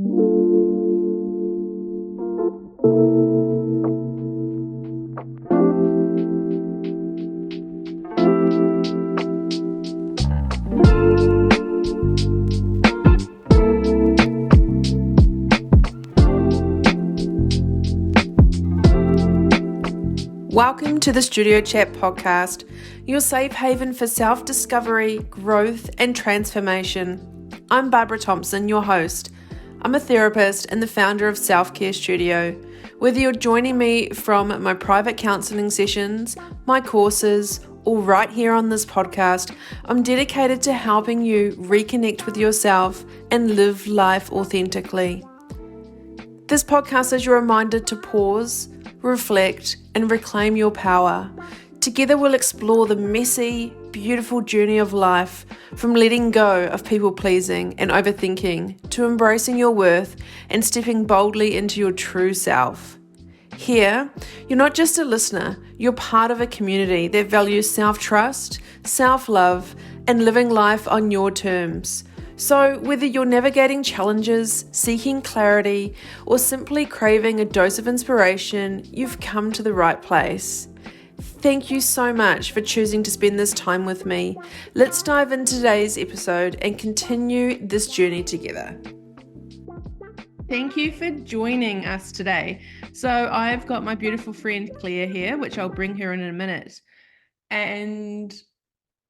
Welcome to the Studio Chat podcast, your safe haven for self-discovery, growth, and transformation. I'm Barbara Thompson, your host. I'm a therapist and the founder of Self-Care Studio. Whether you're joining me from my private counselling sessions, my courses, or right here on this podcast, I'm dedicated to helping you reconnect with yourself and live life authentically. This podcast is your reminder to pause, reflect, and reclaim your power. Together we'll explore the messy, beautiful journey of life, from letting go of people-pleasing and overthinking to embracing your worth and stepping boldly into your true self. Here, you're not just a listener, you're part of a community that values self-trust, self-love, and living life on your terms. So whether you're navigating challenges, seeking clarity, or simply craving a dose of inspiration, you've come to the right place. Thank you so much for choosing to spend this time with me. Let's dive into today's episode and continue this journey together. Thank you for joining us today. So I've got my beautiful friend Claire here, which I'll bring her in a minute. And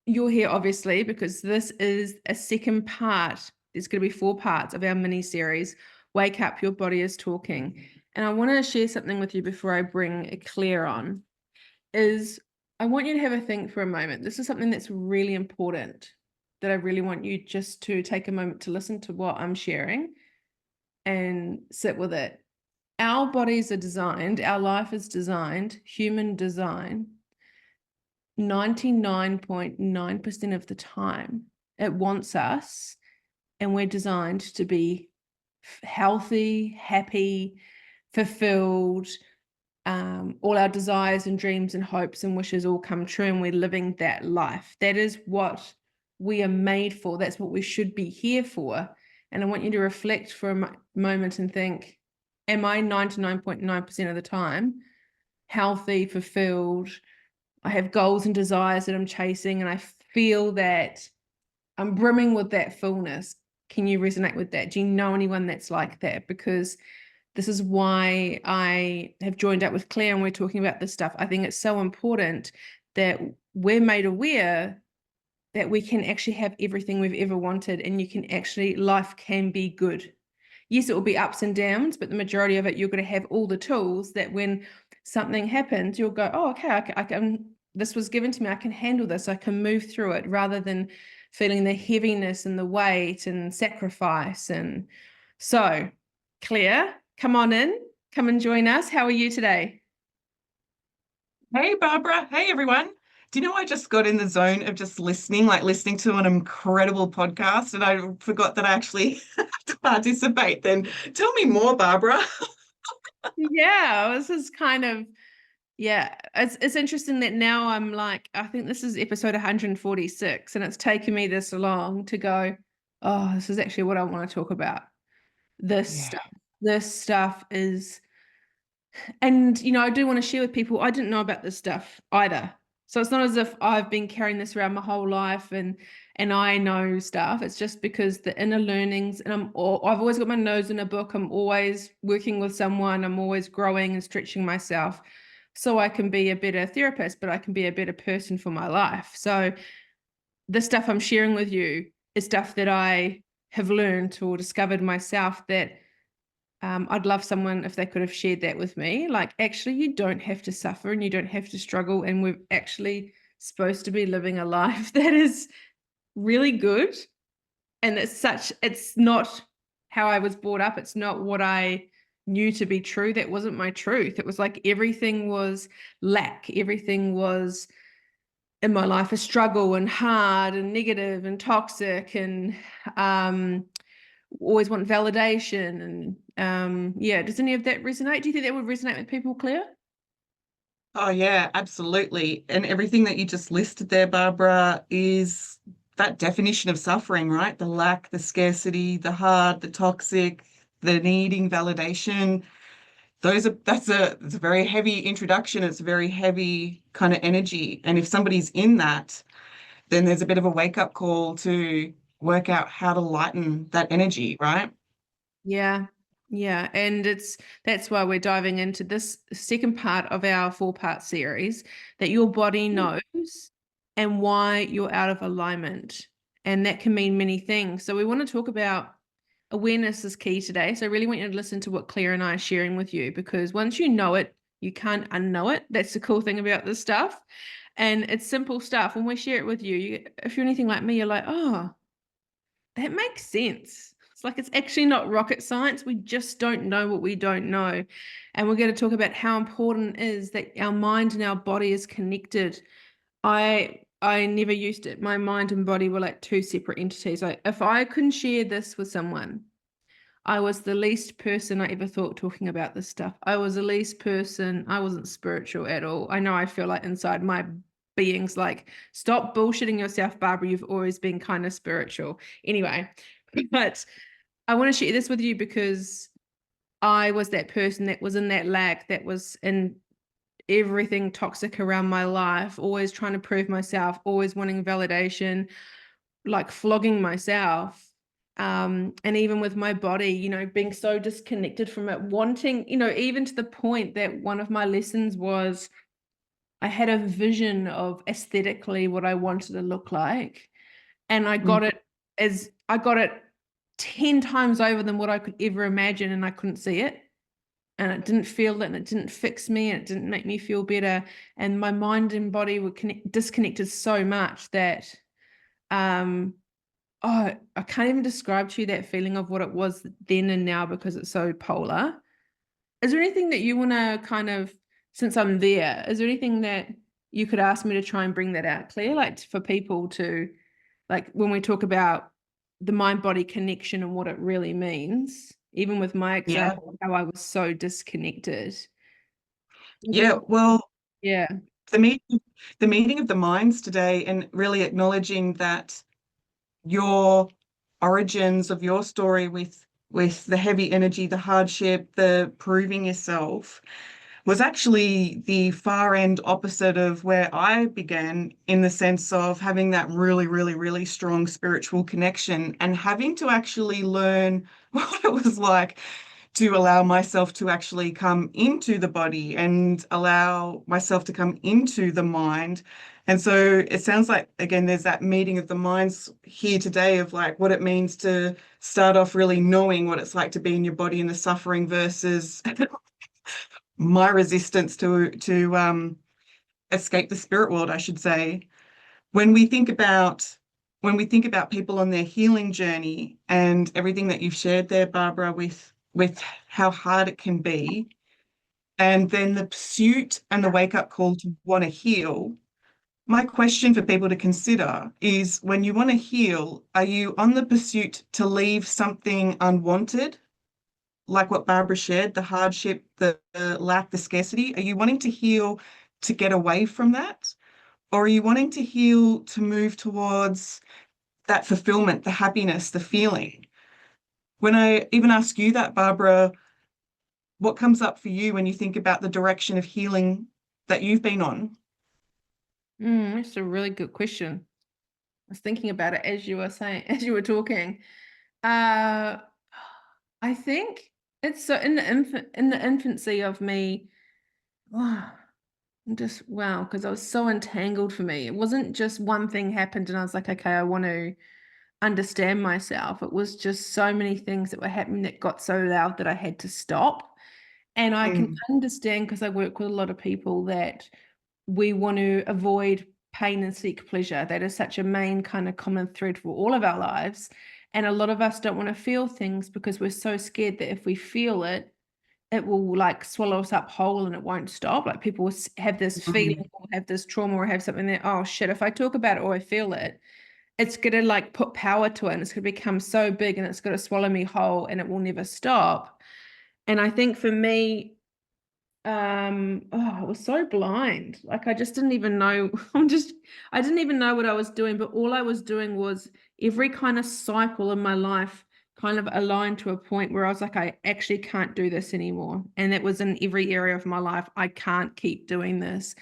you're here obviously because this is a second part. There's going to be 4 parts of our mini series, Wake Up, Your Body is Talking. And I want to share something with you before I bring Claire on. I want you to have a think for a moment. This is something that's really important that I really want you just to take a moment to listen to what I'm sharing and sit with it. Our bodies are designed, our life is designed, human design, 99.9% of the time it wants us, and we're designed to be healthy, happy, fulfilled, all our desires and dreams and hopes and wishes all come true, and we're living that life. That is what we are made for. That's what we should be here for. And I want you to reflect for a moment and think, am I 99.9% of the time healthy, fulfilled? I have goals and desires that I'm chasing, and I feel that I'm brimming with that fullness. Can you resonate with that? Do you know anyone that's like that? Because this is why I have joined up with Claire and we're talking about this stuff. I think it's so important that we're made aware that we can actually have everything we've ever wanted, and life can be good. Yes, it will be ups and downs, but the majority of it, you're going to have all the tools that when something happens, you'll go, oh, okay, I can, this was given to me, I can handle this, I can move through it, rather than feeling the heaviness and the weight and sacrifice. And so, Claire, come on in, come and join us. How are you today? Hey, Barbara. Hey, everyone. Do you know, I just got in the zone of just listening to an incredible podcast, and I forgot that I actually have to participate. Then tell me more, Barbara. Yeah, this is kind of, it's interesting that now I'm like, I think this is episode 146, and it's taken me this long to go, oh, this is actually what I want to talk about. This stuff is, and I do want to share with people, I didn't know about this stuff either. So it's not as if I've been carrying this around my whole life and I know stuff. It's just because the inner learnings, and I've always got my nose in a book. I'm always working with someone. I'm always growing and stretching myself so I can be a better therapist, but I can be a better person for my life. So the stuff I'm sharing with you is stuff that I have learned or discovered myself that I'd love someone if they could have shared that with me. Like, actually, you don't have to suffer and you don't have to struggle. And we're actually supposed to be living a life that is really good. And it's not how I was brought up. It's not what I knew to be true. That wasn't my truth. It was like everything was lack. Everything was in my life a struggle and hard and negative and toxic and always want validation. And does any of that resonate? Do you think that would resonate with people, Claire? Oh, yeah, absolutely. And everything that you just listed there, Barbara, is that definition of suffering, right? The lack, the scarcity, the hard, the toxic, the needing validation, it's a very heavy introduction. It's a very heavy kind of energy. And if somebody's in that, then there's a bit of a wake-up call to work out how to lighten that energy, right? Yeah. Yeah. And that's why we're diving into this second part of our 4-part series, that your body knows and why you're out of alignment. And that can mean many things. So we want to talk about awareness is key today. So I really want you to listen to what Claire and I are sharing with you, because once you know it, you can't unknow it. That's the cool thing about this stuff. And it's simple stuff. When we share it with you, if you're anything like me, you're like, oh, that makes sense. It's like it's actually not rocket science. We just don't know what we don't know. And we're going to talk about how important it is that our mind and our body is connected. I never used it. My mind and body were like two separate entities. If I couldn't share this with someone, I was the least person I ever thought talking about this stuff. I was the least person. I wasn't spiritual at all. I know I feel like inside my being's like, stop bullshitting yourself, Barbara. You've always been kind of spiritual. Anyway, but I want to share this with you because I was that person that was in that lack, that was in everything toxic around my life, always trying to prove myself, always wanting validation, like flogging myself. And even with my body, being so disconnected from it, wanting, even to the point that one of my lessons was I had a vision of aesthetically what I wanted to look like. And I got it 10 times over than what I could ever imagine, and I couldn't see it. And it didn't feel it, and it didn't fix me, and it didn't make me feel better. And my mind and body were disconnected so much that I can't even describe to you that feeling of what it was then and now, because it's so polar. Is there anything that you want to kind of, since I'm there, is there anything that you could ask me to try and bring that out, Claire, like for people to, like when we talk about the mind-body connection and what it really means, even with my example, how I was so disconnected. Yeah. Well, Yeah. the meeting of the minds today, and really acknowledging that your origins of your story with the heavy energy, the hardship, the proving yourself, was actually the far end opposite of where I began, in the sense of having that really, really, really strong spiritual connection and having to actually learn what it was like to allow myself to actually come into the body and allow myself to come into the mind. And so it sounds like, again, there's that meeting of the minds here today of like what it means to start off really knowing what it's like to be in your body and the suffering versus my resistance to escape the spirit world, I should say. When we think about people on their healing journey and everything that you've shared there, Barbara, with how hard it can be, and then the pursuit and the wake-up call to want to heal, my question for people to consider is, when you want to heal, are you on the pursuit to leave something unwanted, like what Barbara shared, the hardship, the lack, the scarcity? Are you wanting to heal to get away from that? Or are you wanting to heal to move towards that fulfillment, the happiness, the feeling? When I even ask you that, Barbara, what comes up for you when you think about the direction of healing that you've been on? That's a really good question. I was thinking about it as you were saying, as you were talking. I think it's so in the infancy of me. Wow, because I was so entangled. For me, it wasn't just one thing happened and I was like, okay, I want to understand myself. It was just so many things that were happening that got so loud that I had to stop. And I can understand, because I work with a lot of people, that we want to avoid pain and seek pleasure. That is such a main kind of common thread for all of our lives. And a lot of us don't want to feel things because we're so scared that if we feel it, it will like swallow us up whole and it won't stop. Like people will have this feeling or have this trauma or have something that, oh shit, if I talk about it or I feel it, it's going to like put power to it and it's going to become so big and it's going to swallow me whole and it will never stop. And I think for me, I was so blind. Like I just didn't even know. I didn't even know what I was doing, but all I was doing was every kind of cycle in my life kind of aligned to a point where I was like, I actually can't do this anymore. And it was in every area of my life. I can't keep doing this.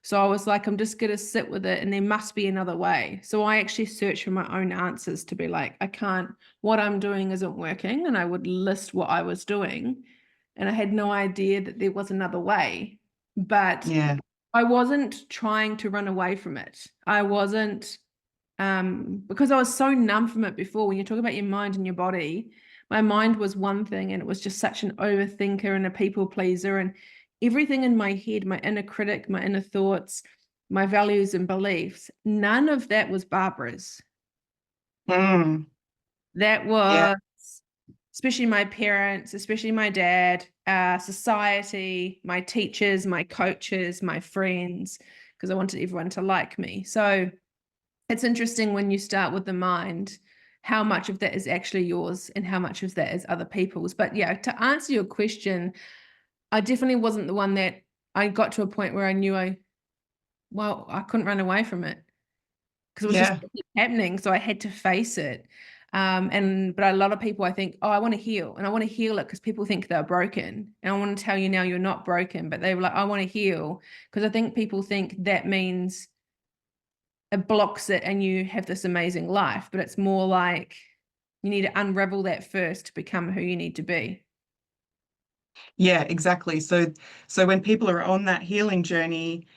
So I was like, I'm just going to sit with it and there must be another way. So I actually searched for my own answers to be like, I can't, what I'm doing isn't working. And I would list what I was doing. And I had no idea that there was another way. But Yeah. I wasn't trying to run away from it. I wasn't because I was so numb from it before. When you talk about your mind and your body, my mind was one thing and it was just such an overthinker and a people pleaser, and everything in my head, my inner critic, my inner thoughts, my values and beliefs, none of that was Barbara's. Mm. That Yeah. was especially my parents, especially my dad, society, my teachers, my coaches, my friends, because I wanted everyone to like me. So it's interesting when you start with the mind, how much of that is actually yours and how much of that is other people's. But yeah, to answer your question, I definitely wasn't the one that I got to a point where I knew I couldn't run away from it because it was just Yeah. happening. So I had to face it. But a lot of people, I think, oh, I want to heal, and I want to heal it because people think they're broken. And I want to tell you now, you're not broken, but they were like, I want to heal because I think people think that means it blocks it and you have this amazing life, but it's more like you need to unravel that first to become who you need to be. Yeah, exactly. So when people are on that healing journey,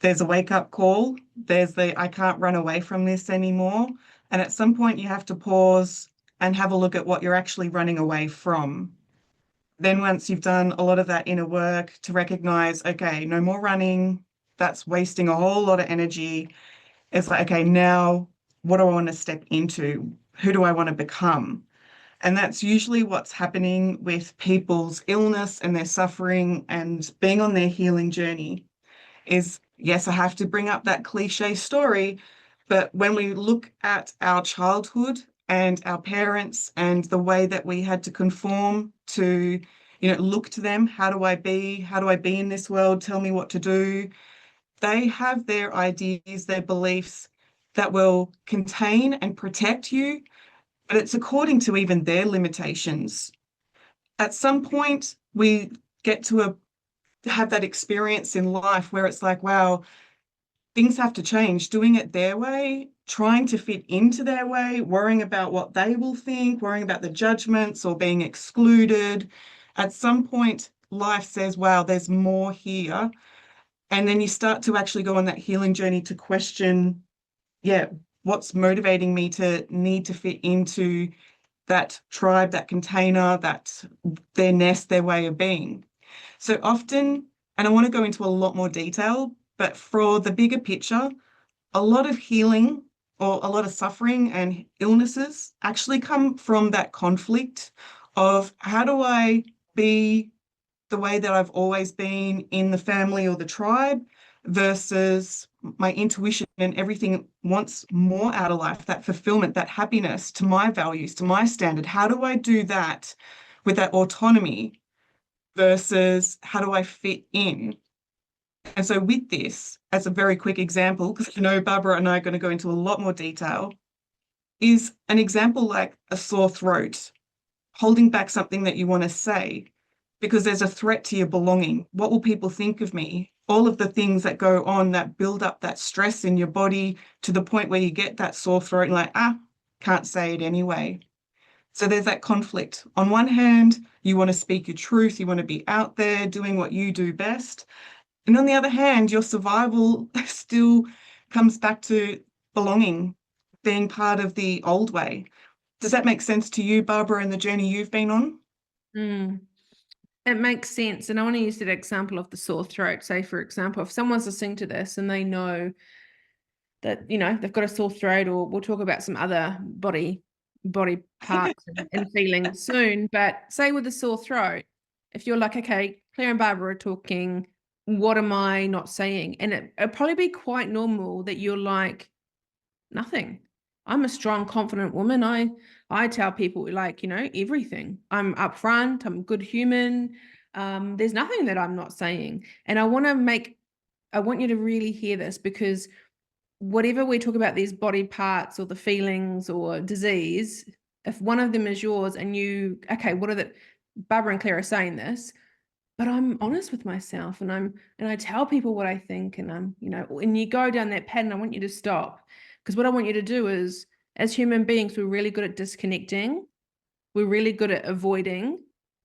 there's a wake-up call. There's the I can't run away from this anymore. And at some point you have to pause and have a look at what you're actually running away from. Then once you've done a lot of that inner work to recognize, okay, no more running, that's wasting a whole lot of energy. It's like, okay, now what do I want to step into? Who do I want to become? And that's usually what's happening with people's illness and their suffering and being on their healing journey is, yes, I have to bring up that cliche story, but when we look at our childhood and our parents and the way that we had to conform to, look to them, how do I be? How do I be in this world? Tell me what to do. They have their ideas, their beliefs that will contain and protect you, but it's according to even their limitations. At some point, we get to have that experience in life where it's like, wow, things have to change. Doing it their way, trying to fit into their way, worrying about what they will think, worrying about the judgments or being excluded. At some point, life says, wow, there's more here. And then you start to actually go on that healing journey to question, yeah, what's motivating me to need to fit into that tribe, that container, that their nest, their way of being. So often, and I want to go into a lot more detail, but for the bigger picture, a lot of healing or a lot of suffering and illnesses actually come from that conflict of how do I be the way that I've always been in the family or the tribe versus my intuition and everything wants more out of life, that fulfillment, that happiness to my values, to my standard. How do I do that with that autonomy versus how do I fit in? And so with this, as a very quick example, because I know Barbara and I are going to go into a lot more detail, is an example like a sore throat, holding back something that you want to say because there's a threat to your belonging. What will people think of me? All of the things that go on that build up that stress in your body to the point where you get that sore throat and like, can't say it anyway. So there's that conflict. On one hand, you want to speak your truth, you want to be out there doing what you do best. And on the other hand, your survival still comes back to belonging, being part of the old way. Does that make sense to you, Barbara, and the journey you've been on? Mm. It makes sense. And I want to use that example of the sore throat. Say, for example, if someone's listening to this and they know that, they've got a sore throat, or we'll talk about some other body parts and feelings soon. But say with a sore throat, if you're like, okay, Claire and Barbara are talking, what am I not saying? And it'd probably be quite normal that you're like, nothing. I'm a strong, confident woman. I tell people like, everything. I'm upfront. I'm a good human. There's nothing that I'm not saying. And I want you to really hear this, because whatever we talk about, these body parts or the feelings or disease, if one of them is yours and you, okay, what are the, Barbara and Claire are saying this, but I'm honest with myself and I tell people what I think and and you go down that pattern, I want you to stop. Because what I want you to do is, as human beings, we're really good at disconnecting, we're really good at avoiding,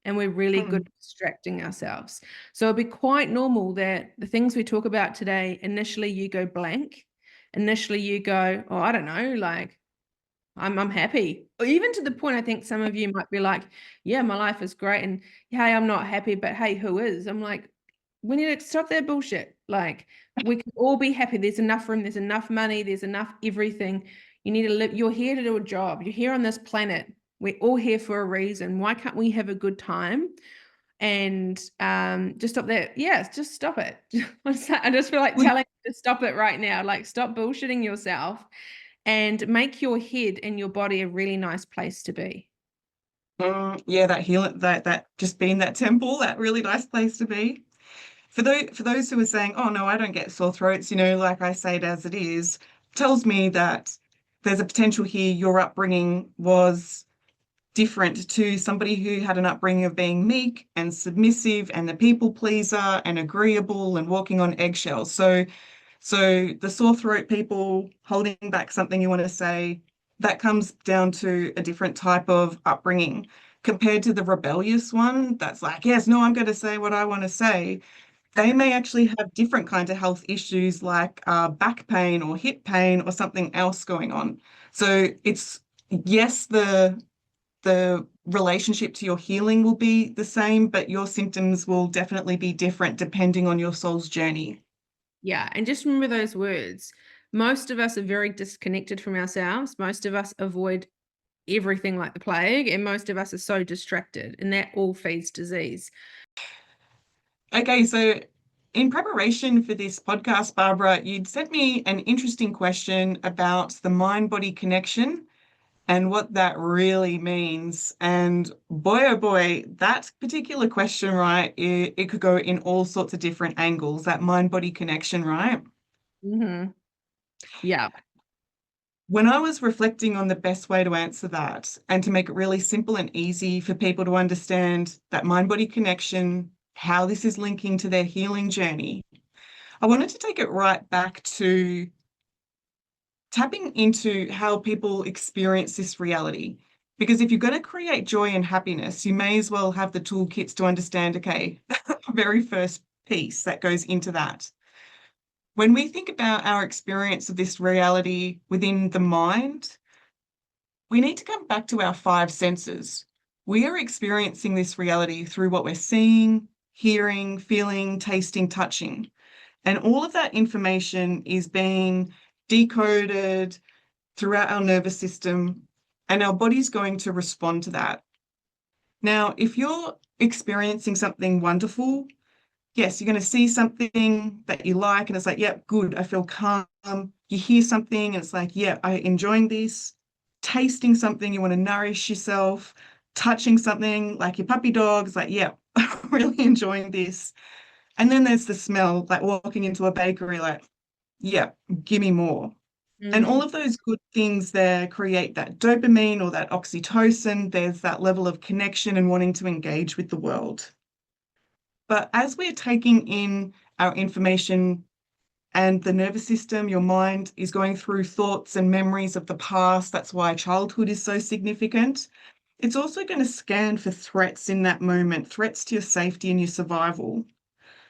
and we're really good Mm. at distracting ourselves. So it'd be quite normal that the things we talk about today, initially you go blank. Initially you go, oh, I don't know, like I'm happy. Or even to the point, I think some of you might be like, yeah, my life is great. And hey, I'm not happy, but hey, who is? I'm like, we need to stop that bullshit. Like, we can all be happy. There's enough room, there's enough money, there's enough everything. You need to live, you're here to do a job. You're here on this planet. We're all here for a reason. Why can't we have a good time? And just stop that. Yes, just stop it. I just feel like telling you to stop it right now. Like, stop bullshitting yourself and make your head and your body a really nice place to be. Yeah, that healing, that just being that temple, that really nice place to be. For those who are saying, "Oh no, I don't get sore throats," like I say it as it is, tells me that there's a potential here. Your upbringing was different to somebody who had an upbringing of being meek and submissive and the people pleaser and agreeable and walking on eggshells. So the sore throat people holding back something you want to say, that comes down to a different type of upbringing compared to the rebellious one that's like, yes, no, I'm going to say what I want to say. They may actually have different kinds of health issues like back pain or hip pain or something else going on. So it's, yes, the relationship to your healing will be the same, but your symptoms will definitely be different depending on your soul's journey. Yeah. And just remember those words. Most of us are very disconnected from ourselves. Most of us avoid everything like the plague, and most of us are so distracted, and that all feeds disease. Okay, so in preparation for this podcast, Barbara, you'd sent me an interesting question about the mind-body connection and what that really means. And boy, oh boy, that particular question, right, it could go in all sorts of different angles, that mind-body connection, right? Mm-hmm. Yeah. When I was reflecting on the best way to answer that and to make it really simple and easy for people to understand that mind-body connection, how this is linking to their healing journey, I wanted to take it right back to tapping into how people experience this reality. Because if you're going to create joy and happiness, you may as well have the toolkits to understand, okay, very first piece that goes into that. When we think about our experience of this reality within the mind, we need to come back to our five senses. We are experiencing this reality through what we're seeing, hearing, feeling, tasting, touching. And all of that information is being decoded throughout our nervous system, and our body's going to respond to that. Now, if you're experiencing something wonderful, yes, you're going to see something that you like, and it's like, yep, good, I feel calm. You hear something, and it's like, yeah, I'm enjoying this. Tasting something, you want to nourish yourself. Touching something like your puppy dog, it's like, yeah, I'm really enjoying this. And then there's the smell, like walking into a bakery, like, yeah, give me more. And all Mm. of those good things there create that dopamine or that oxytocin. There's that level of connection and wanting to engage with the world. But as we're taking in our information and the nervous system, your mind is going through thoughts and memories of the past. That's why childhood is so significant. It's also going to scan for threats in that moment, threats to your safety and your survival.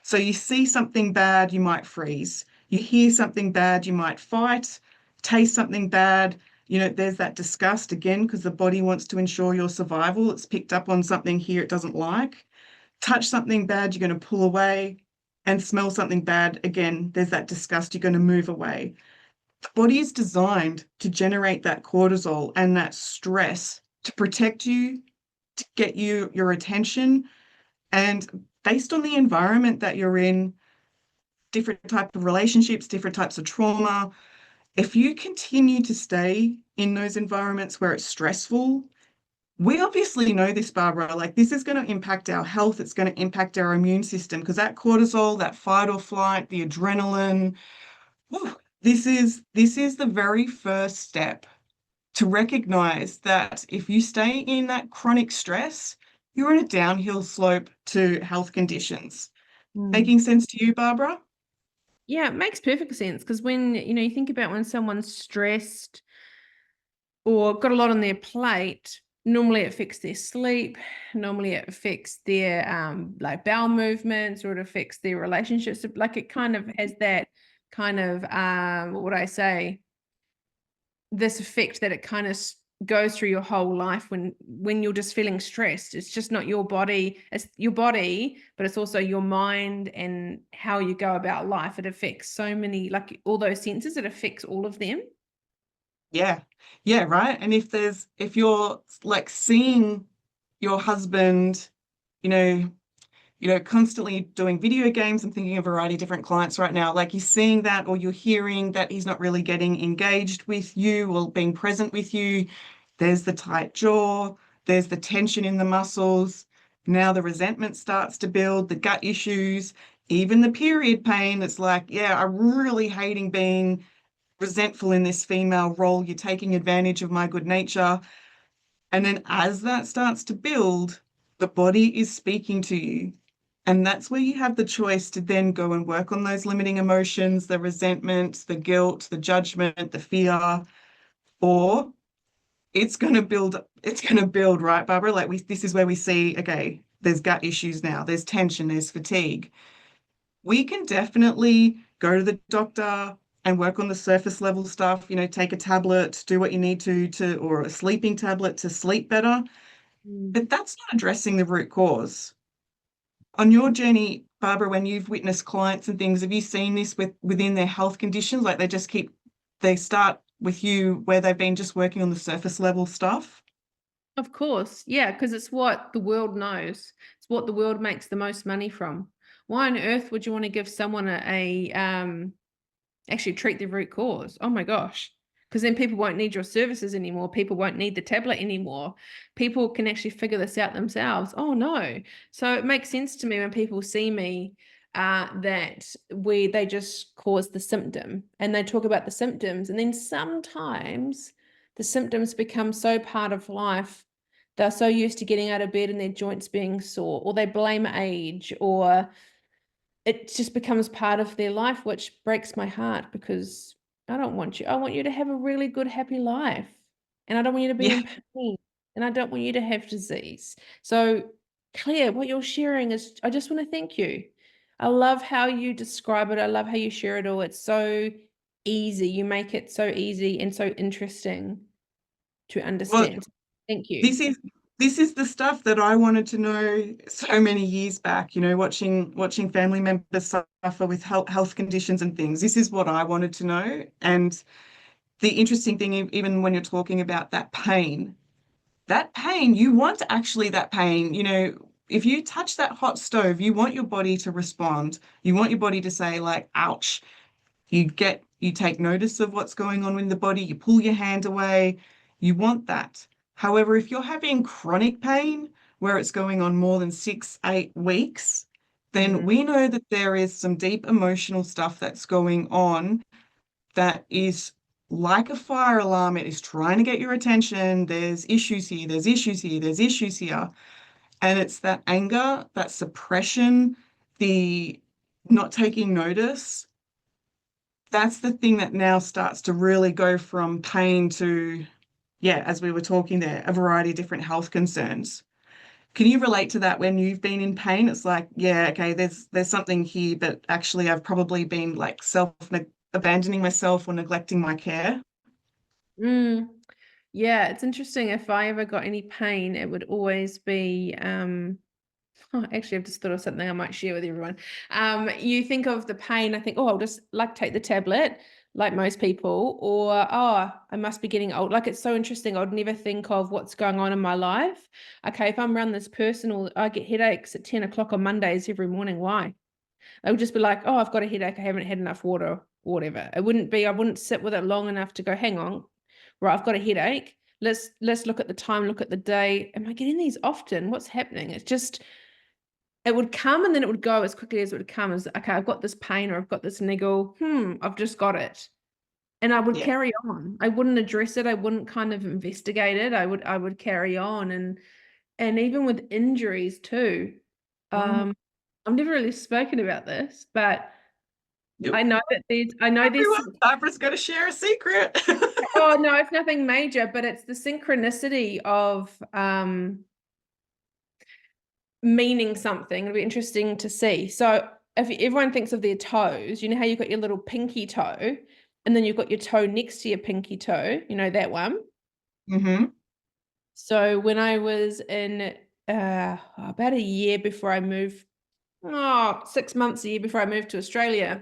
So you see something bad, you might freeze. You hear something bad, you might fight. Taste something bad, there's that disgust again because the body wants to ensure your survival. It's picked up on something here it doesn't like. Touch something bad, you're going to pull away. And smell something bad, again, there's that disgust, you're going to move away. The body is designed to generate that cortisol and that stress to protect you, to get you your attention. And based on the environment that you're in, different type of relationships, different types of trauma, if you continue to stay in those environments where it's stressful, we obviously know this, Barbara, like this is going to impact our health. It's going to impact our immune system because that cortisol, that fight or flight, the adrenaline, whew, this is the very first step to recognize that if you stay in that chronic stress, you're in a downhill slope to health conditions. Mm. Making sense to you, Barbara? Yeah, it makes perfect sense because when, you think about when someone's stressed or got a lot on their plate, normally it affects their sleep, normally it affects their like bowel movements, or it affects their relationships. Like it kind of has that kind of what would I say? This effect that it kind of goes through your whole life when you're just feeling stressed. It's just not your body, it's your body, but it's also your mind and how you go about life. It affects so many, like all those senses, it affects all of them. Yeah. Yeah, right. And if you're like seeing your husband, you know, constantly doing video games. I'm thinking of a variety of different clients right now. Like you're seeing that, or you're hearing that he's not really getting engaged with you or being present with you. There's the tight jaw, there's the tension in the muscles. Now the resentment starts to build, the gut issues, even the period pain. It's like, yeah, I'm really hating being resentful in this female role. You're taking advantage of my good nature. And then as that starts to build, the body is speaking to you. And that's where you have the choice to then go and work on those limiting emotions, the resentment, the guilt, the judgment, the fear, or it's going to build, right, Barbara? Like this is where we see, okay, there's gut issues now, there's tension, there's fatigue. We can definitely go to the doctor and work on the surface level stuff, take a tablet, do what you need to, or a sleeping tablet to sleep better. Mm. But that's not addressing the root cause. On your journey, Barbara, when you've witnessed clients and things, have you seen this within their health conditions? Like they start with you where they've been just working on the surface level stuff? Of course, yeah, because it's what the world knows. It's what the world makes the most money from. Why on earth would you want to give someone actually treat the root cause? Oh my gosh. Because then people won't need your services anymore. People won't need the tablet anymore. People can actually figure this out themselves. Oh no. So it makes sense to me when people see me that they just cause the symptom and they talk about the symptoms. And then sometimes the symptoms become so part of life. They're so used to getting out of bed and their joints being sore, or they blame age, or it just becomes part of their life, which breaks my heart because I don't want you. I want you to have a really good, happy life. And I don't want you to be Yeah. in pain. And I don't want you to have disease. So, Claire, what you're sharing is, I just want to thank you. I love how you describe it. I love how you share it all. It's so easy. You make it so easy and so interesting to Well, understand. Thank you. this is this is the stuff that I wanted to know so many years back, watching family members suffer with health conditions and things. This is what I wanted to know. And the interesting thing, even when you're talking about that pain, you want actually that pain, if you touch that hot stove, you want your body to respond. You want your body to say, like, ouch. You take notice of what's going on in the body, you pull your hand away. You want that. However, if you're having chronic pain where it's going on more than 6, 8 weeks, then Mm, we know that there is some deep emotional stuff that's going on that is like a fire alarm. It is trying to get your attention. There's issues here, there's issues here, there's issues here. And it's that anger, that suppression, the not taking notice. That's the thing that now starts to really go from pain to, yeah, as we were talking there, a variety of different health concerns. Can you relate to that when you've been in pain? It's like, yeah, okay, there's something here, but actually I've probably been like abandoning myself or neglecting my care. mm. Yeah, it's interesting. If I ever got any pain, it would always be oh, actually, I've just thought of something I might share with everyone. You think of the pain, I think, oh, I'll just like take the tablet, like most people, or oh, I must be getting old. Like it's so interesting. I'd never think of what's going on in my life. Okay, if I'm around this person, or I get headaches at 10 o'clock on Mondays every morning, why? I would just be like, oh, I've got a headache. I haven't had enough water, whatever. I wouldn't sit with it long enough to go, hang on, right, I've got a headache. Let's look at the time, look at the day. Am I getting these often? What's happening? It's just it would come and then it would go as quickly as it would come. As okay, I've got this pain or I've got this niggle. I've just got it. and I would Yeah. carry on. I wouldn't address it. I wouldn't kind of investigate it. I would carry on, and even with injuries too. Mm. I've never really spoken about this, but Yep. I know there's Everyone, Barbara's got to share a secret. oh no, it's nothing major, but it's the synchronicity of meaning something. It'll be interesting to see. So if everyone thinks of their toes, you know how you've got your little pinky toe, and then you've got your toe next to your pinky toe, you know that one. Mm-hmm. So when I was in about a year before I moved, 6 months, a year before I moved to Australia,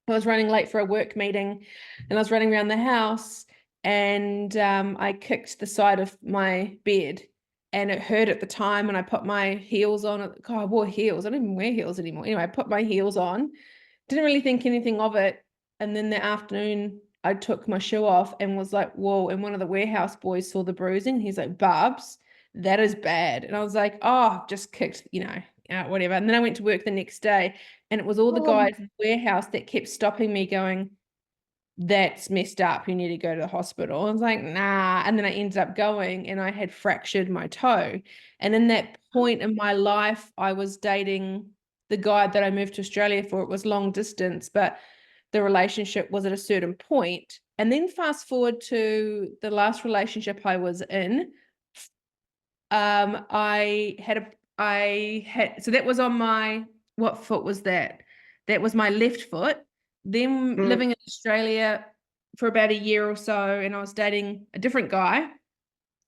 I was running late for a work meeting, and I was running around the house, and I kicked the side of my bed, and it hurt at the time. And I put my heels on. God, I wore heels. I don't even wear heels anymore. Anyway, I put my heels on. Didn't really think anything of it. And then the afternoon, I took my shoe off and was like, whoa. And one of the warehouse boys saw the bruising. He's like, Barbs, that is bad. And I was like, oh, just kicked, out, whatever. And then I went to work the next day, and it was all the Oh. guys in the warehouse that kept stopping me, going, that's messed up. You need to go to the hospital. I was like, nah. And then I ended up going, and I had fractured my toe. And in that point in my life, I was dating the guy that I moved to Australia for. It was long distance, but the relationship was at a certain point. And then fast forward to the last relationship I was in. So that was on my, what foot was that? That was my left foot. Then Mm. living in Australia for about a year or so, and I was dating a different guy.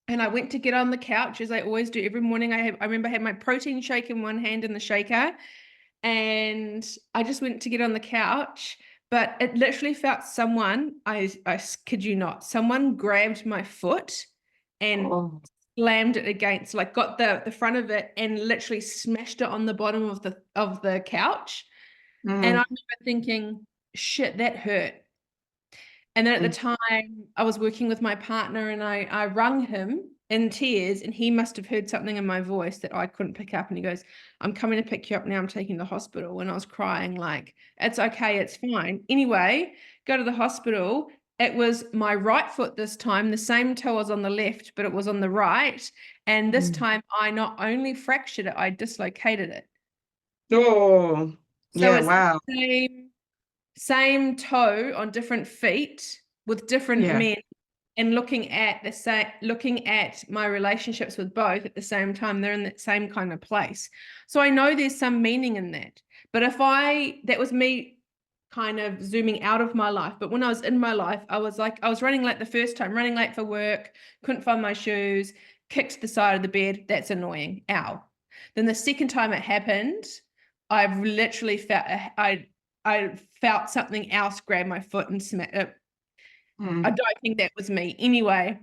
And I went to get on the couch, as I always do every morning. I remember I had my protein shake in one hand in the shaker, and I just went to get on the couch. But it literally felt I kid you not, someone grabbed my foot and Oh. slammed it against, like got the front of it and literally smashed it on the bottom of the couch. And I Mm. remember thinking, shit, that hurt. And then at the Mm. time, I was working with my partner, and I rung him in tears, and he must have heard something in my voice that I couldn't pick up. And he goes, I'm coming to pick you up now. I'm taking you to the hospital. And I was crying, like, it's okay, it's fine. Anyway, go to the hospital. It was my right foot this time. The same toe was on the left, but it was on the right. And this Mm. time, I not only fractured it, I dislocated it. Oh. So Yeah, it's the wow. same toe on different feet with different Yeah. men, and looking at my relationships with both at the same time. They're in that same kind of place. So I know there's some meaning in that. But that was me kind of zooming out of my life. But when I was in my life, I was running late the first time, running late for work, couldn't find my shoes, kicked the side of the bed. That's annoying. Ow. Then the second time it happened, I've literally I felt something else grab my foot and smack it. I Mm. don't think that was me anyway,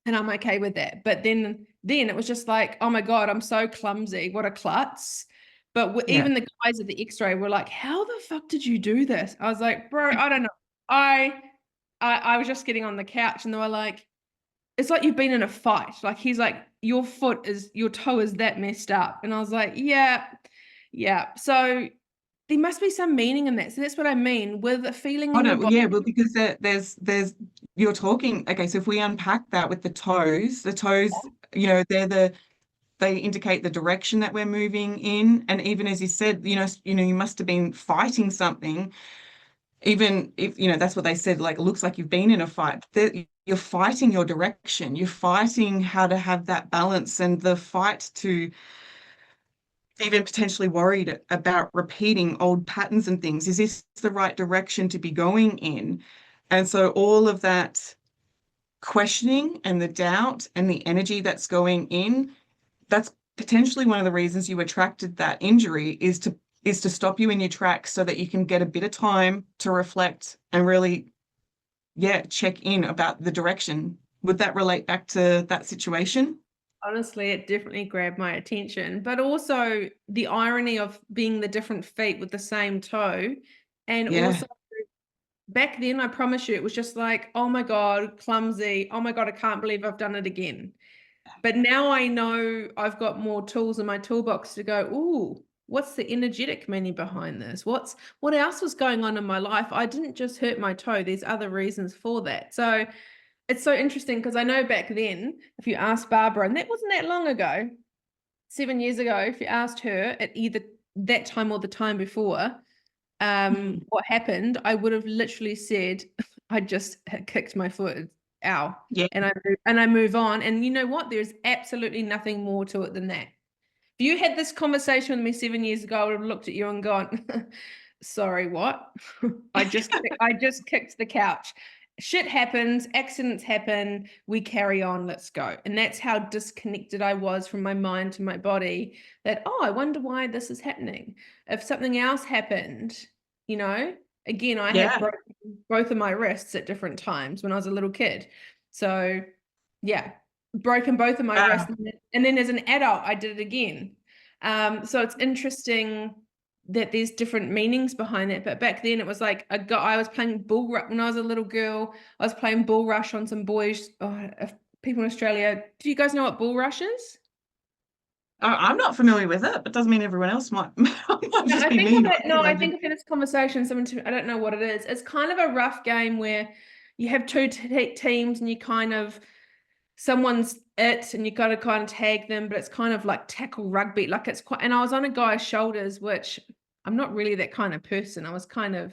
and I'm okay with that. But then it was just like, oh my God, I'm so clumsy. What a klutz. But Yeah. even the guys at the X-ray were like, how the fuck did you do this? I was like, bro, I don't know. I I was just getting on the couch, and they were like, it's like you've been in a fight. Like, he's like, your toe is that messed up. And I was like, yeah, yeah. So there must be some meaning in that. So that's what I mean with a feeling Oh in your no, body. yeah, well, because there's you're talking, okay, so if we unpack that with the toes, they indicate the direction that we're moving in. And even as you said, you must have been fighting something, even if, that's what they said, like, it looks like you've been in a fight. You're fighting your direction, you're fighting how to have that balance, and the fight to even potentially worried about repeating old patterns and things. Is this the right direction to be going in? And so all of that questioning and the doubt and the energy that's going in, that's potentially one of the reasons you attracted that injury, is to stop you in your tracks so that you can get a bit of time to reflect and really, yeah, check in about the direction. Would that relate back to that situation? Honestly, it definitely grabbed my attention, but also the irony of being the different feet with the same toe. And Yeah. also back then, I promise you, it was just like, oh my God, clumsy. Oh my God, I can't believe I've done it again. But now I know I've got more tools in my toolbox to go, ooh, what's the energetic meaning behind this? What else was going on in my life? I didn't just hurt my toe. There's other reasons for that. So it's so interesting because I know back then, if you asked Barbara, and that wasn't that long ago, 7 years ago, if you asked her at either that time or the time before, what happened, I would have literally said, I just kicked my foot. Ow. Yeah. And I move on. And you know what? There's absolutely nothing more to it than that. If you had this conversation with me 7 years ago, I would have looked at you and gone, sorry, what? I just kicked the couch. Shit happens, accidents happen, we carry on, let's go. And that's how disconnected I was from my mind to my body, that, oh, I wonder why this is happening. If something else happened, you know, again, I had broken both of my wrists at different times when I was a little kid. So yeah, broken both of my wrists. And then as an adult, I did it again. So it's interesting that there's different meanings behind it. But back then it was like I was playing bull rush when I was a little girl. I was playing bull rush on some boys. People in Australia, do you guys know what bull rush is? I'm not familiar with it, but doesn't mean everyone else might. I think I've had this conversation. I don't know what it is. It's kind of a rough game where you have two teams and you kind of, someone's it and you got to kind of tag them, but it's kind of like tackle rugby. Like it's quite, and I was on a guy's shoulders, which I'm not really that kind of person. I was kind of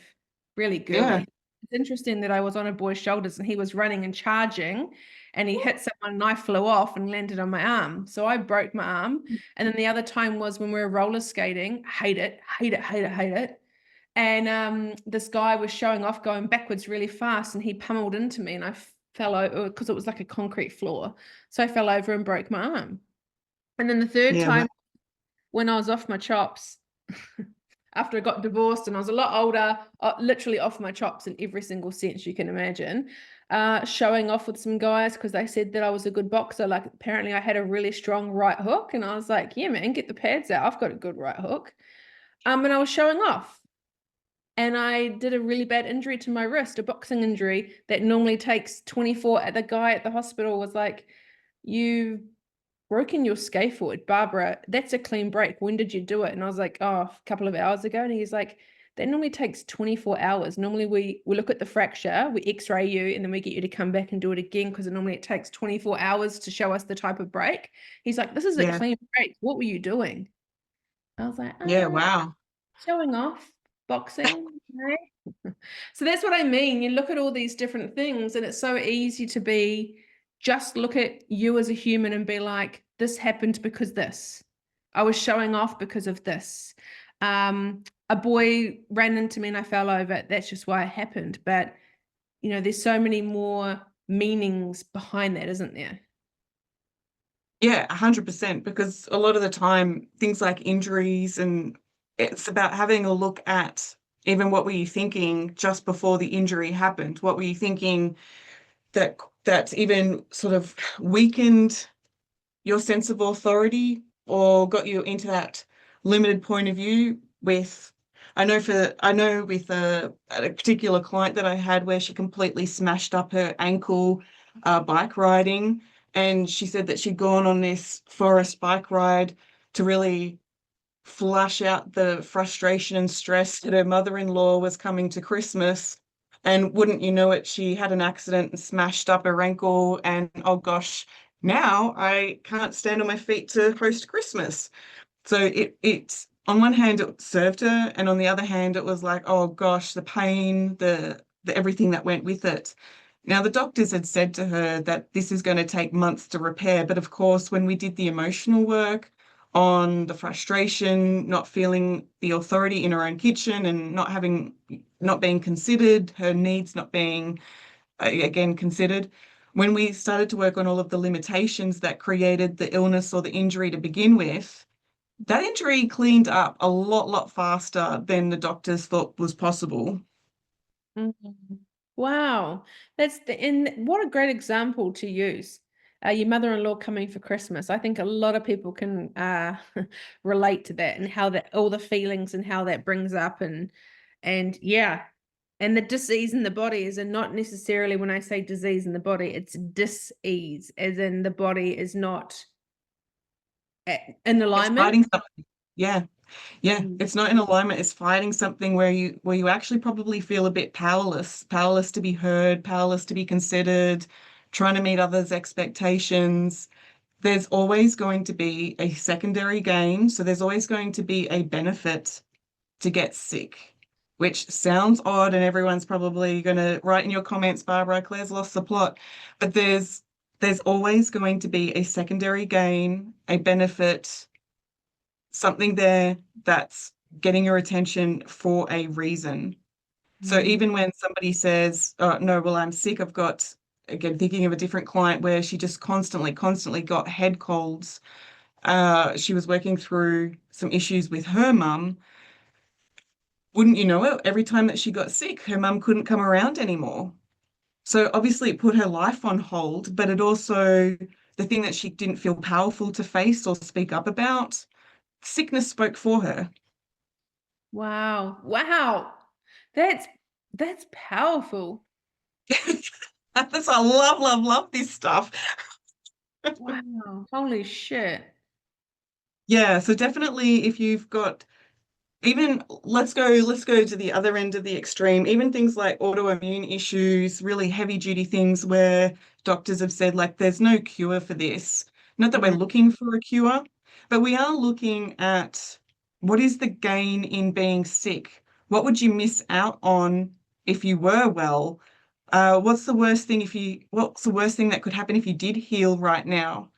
really girly. Yeah. It's interesting that I was on a boy's shoulders and he was running and charging and he hit someone, knife flew off and landed on my arm. So I broke my arm. And then the other time was when we were roller skating. Hate it. And this guy was showing off going backwards really fast and he pummeled into me and I fell over because it was like a concrete floor. So I fell over and broke my arm. And then the third time when I was off my chops, after I got divorced and I was a lot older, literally off my chops in every single sense you can imagine, showing off with some guys because they said that I was a good boxer. Like apparently I had a really strong right hook and I was like, yeah, man, get the pads out. I've got a good right hook. And I was showing off. And I did a really bad injury to my wrist, a boxing injury that normally takes 24. The guy at the hospital was like, you've broken your scaphoid, Barbara. That's a clean break. When did you do it? And I was like, oh, a couple of hours ago. And he's like, that normally takes 24 hours. Normally we look at the fracture, we x-ray you, and then we get you to come back and do it again because normally it takes 24 hours to show us the type of break. He's like, this is a clean break. What were you doing? I was like, wow. Showing off. Boxing. So that's what I mean. You look at all these different things and it's so easy to just look at you as a human and be like, this happened because this. I was showing off because of this. A boy ran into me and I fell over. That's just why it happened. But, you know, there's so many more meanings behind that, isn't there? Yeah, 100%. Because a lot of the time, things like injuries, and it's about having a look at even what were you thinking just before the injury happened? What were you thinking that even sort of weakened your sense of authority or got you into that limited point of view with, I know with a particular client that I had where she completely smashed up her ankle bike riding, and she said that she'd gone on this forest bike ride to really flush out the frustration and stress that her mother-in-law was coming to Christmas. And wouldn't you know it, she had an accident and smashed up her ankle, and oh gosh, now I can't stand on my feet to host Christmas. So it's on one hand it served her, and on the other hand it was like, oh gosh, the pain, the everything that went with it. Now the doctors had said to her that this is going to take months to repair, but of course when we did the emotional work on the frustration, not feeling the authority in her own kitchen and not being considered, her needs not being again considered. When we started to work on all of the limitations that created the illness or the injury to begin with, that injury cleaned up a lot faster than the doctors thought was possible. Mm-hmm. Wow, and what a great example to use. Your mother-in-law coming for Christmas. I think a lot of people can relate to that and how that all the feelings and how that brings up and yeah, and the dis-ease in the body is not necessarily, when I say disease in the body, it's dis-ease, as in the body is not in alignment. It's fighting something. Yeah. Yeah, Mm. it's not in alignment. It's fighting something where you actually probably feel a bit powerless, powerless to be heard, powerless to be considered, trying to meet others' expectations. There's always going to be a secondary gain. So there's always going to be a benefit to get sick, which sounds odd, and everyone's probably going to write in your comments, Barbara, Claire's lost the plot. But there's always going to be a secondary gain, a benefit, something there that's getting your attention for a reason. So Mm. even when somebody says, oh, no, well, I'm sick, I've got, again, thinking of a different client where she just constantly got head colds. She was working through some issues with her mum. Wouldn't you know it? Every time that she got sick, her mum couldn't come around anymore. So obviously it put her life on hold, but it also, the thing that she didn't feel powerful to face or speak up about, sickness spoke for her. Wow. Wow. That's that's powerful. That's, I love this stuff. Wow. Holy shit. Yeah, so definitely if you've got even let's go to the other end of the extreme, even things like autoimmune issues, really heavy duty things where doctors have said like there's no cure for this. Not that we're Mm. looking for a cure, but we are looking at what is the gain in being sick? What would you miss out on if you were well? What's the worst thing that could happen if you did heal right now?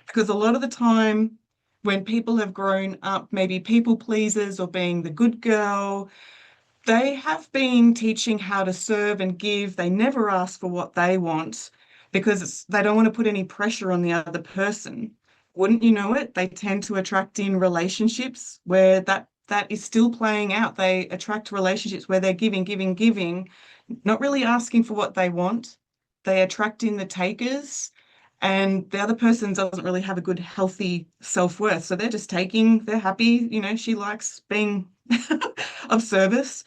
Because a lot of the time, when people have grown up, maybe people pleasers or being the good girl, they have been teaching how to serve and give. They never ask for what they want because they don't want to put any pressure on the other person. Wouldn't you know it? They tend to attract in relationships where that is still playing out. They attract relationships where they're giving, not really asking for what they want. They attract in the takers, and the other person doesn't really have a good, healthy self-worth. So they're just taking, they're happy, she likes being of service.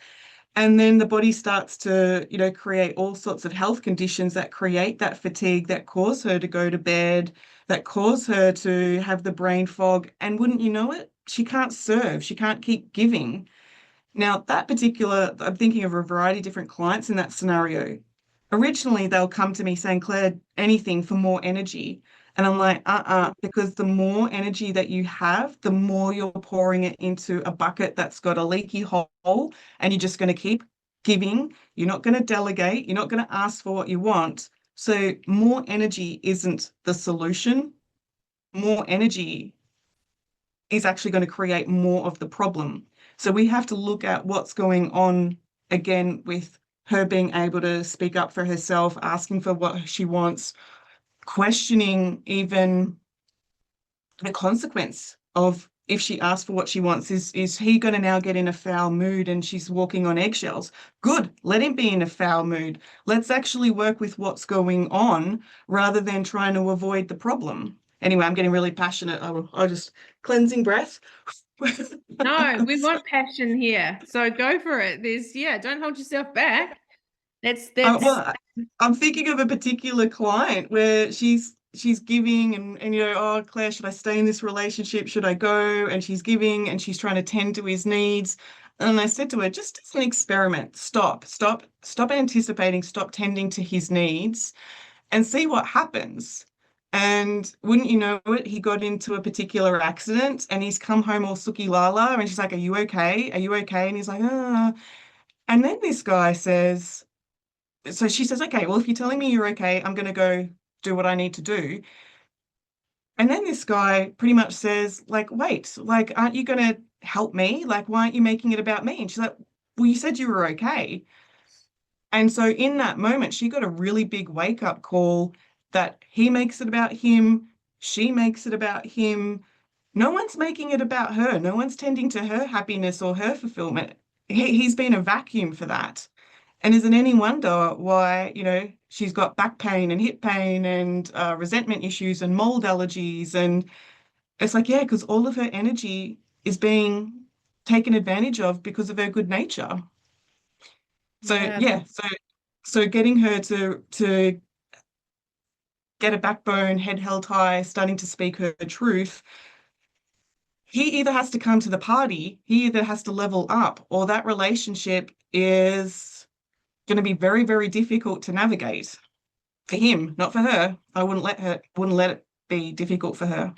And then the body starts to, create all sorts of health conditions that create that fatigue, that cause her to go to bed, that cause her to have the brain fog. And wouldn't you know it? She can't serve, she can't keep giving. Now, I'm thinking of a variety of different clients in that scenario. Originally, they'll come to me saying, Claire, anything for more energy. And I'm like, because the more energy that you have, the more you're pouring it into a bucket that's got a leaky hole, and you're just going to keep giving. You're not going to delegate. You're not going to ask for what you want. So, more energy isn't the solution. More energy is actually going to create more of the problem. So we have to look at what's going on again with her being able to speak up for herself, asking for what she wants, questioning even the consequence of if she asks for what she wants. Is he going to now get in a foul mood and she's walking on eggshells? Good, let him be in a foul mood. Let's actually work with what's going on rather than trying to avoid the problem. Anyway, I'm getting really passionate. I'll just cleansing breath. No, we want passion here. So go for it. Yeah, don't hold yourself back. That's Well, I'm thinking of a particular client where she's giving and oh, Claire, should I stay in this relationship? Should I go? And she's giving and she's trying to tend to his needs. And I said to her, just as an experiment, stop anticipating, stop tending to his needs and see what happens. And wouldn't you know it, he got into a particular accident and he's come home all sooky lala. And she's like, are you okay? Are you okay? And he's like, ah. And then this guy says, so she says, okay, well, if you're telling me you're okay, I'm going to go do what I need to do. And then this guy pretty much says, like, wait, like, aren't you going to help me? Like, why aren't you making it about me? And she's like, well, you said you were okay. And so in that moment, she got a really big wake up call that he makes it about him, she makes it about him. No one's making it about her. No one's tending to her happiness or her fulfillment. He's been a vacuum for that. And is it any wonder why, she's got back pain and hip pain and resentment issues and mold allergies? And it's like, yeah, because all of her energy is being taken advantage of because of her good nature. So yeah. yeah, so getting her to get a backbone, head held high, starting to speak her truth, he either has to come to the party, he either has to level up, or that relationship is going to be very, very difficult to navigate for him, not for her. I wouldn't let it be difficult for her.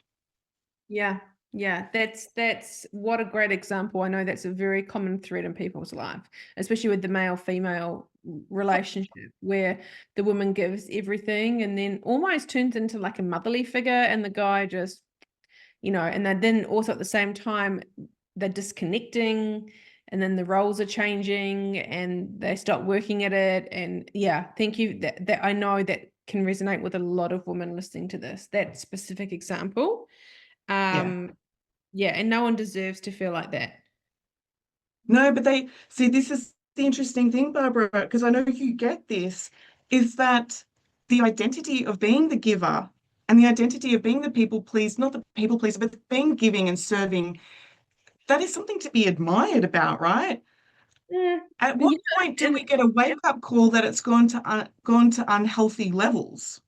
Yeah, yeah, that's what a great example. I know that's a very common thread in people's life, especially with the male-female relationship, where the woman gives everything and then almost turns into like a motherly figure, and the guy just, and then also at the same time they're disconnecting, and then the roles are changing and they stop working at it. And yeah, thank you. That I know that can resonate with a lot of women listening to this, that specific example. Yeah. Yeah, and no one deserves to feel like that. No, but they see, this is the interesting thing, Barbara, because I know you get this, is that the identity of being the giver and the identity of being the people pleaser, not the people pleaser, but being giving and serving, that is something to be admired about, right? Yeah, At what yeah, point do and we get a wake-up call that it's gone to unhealthy levels?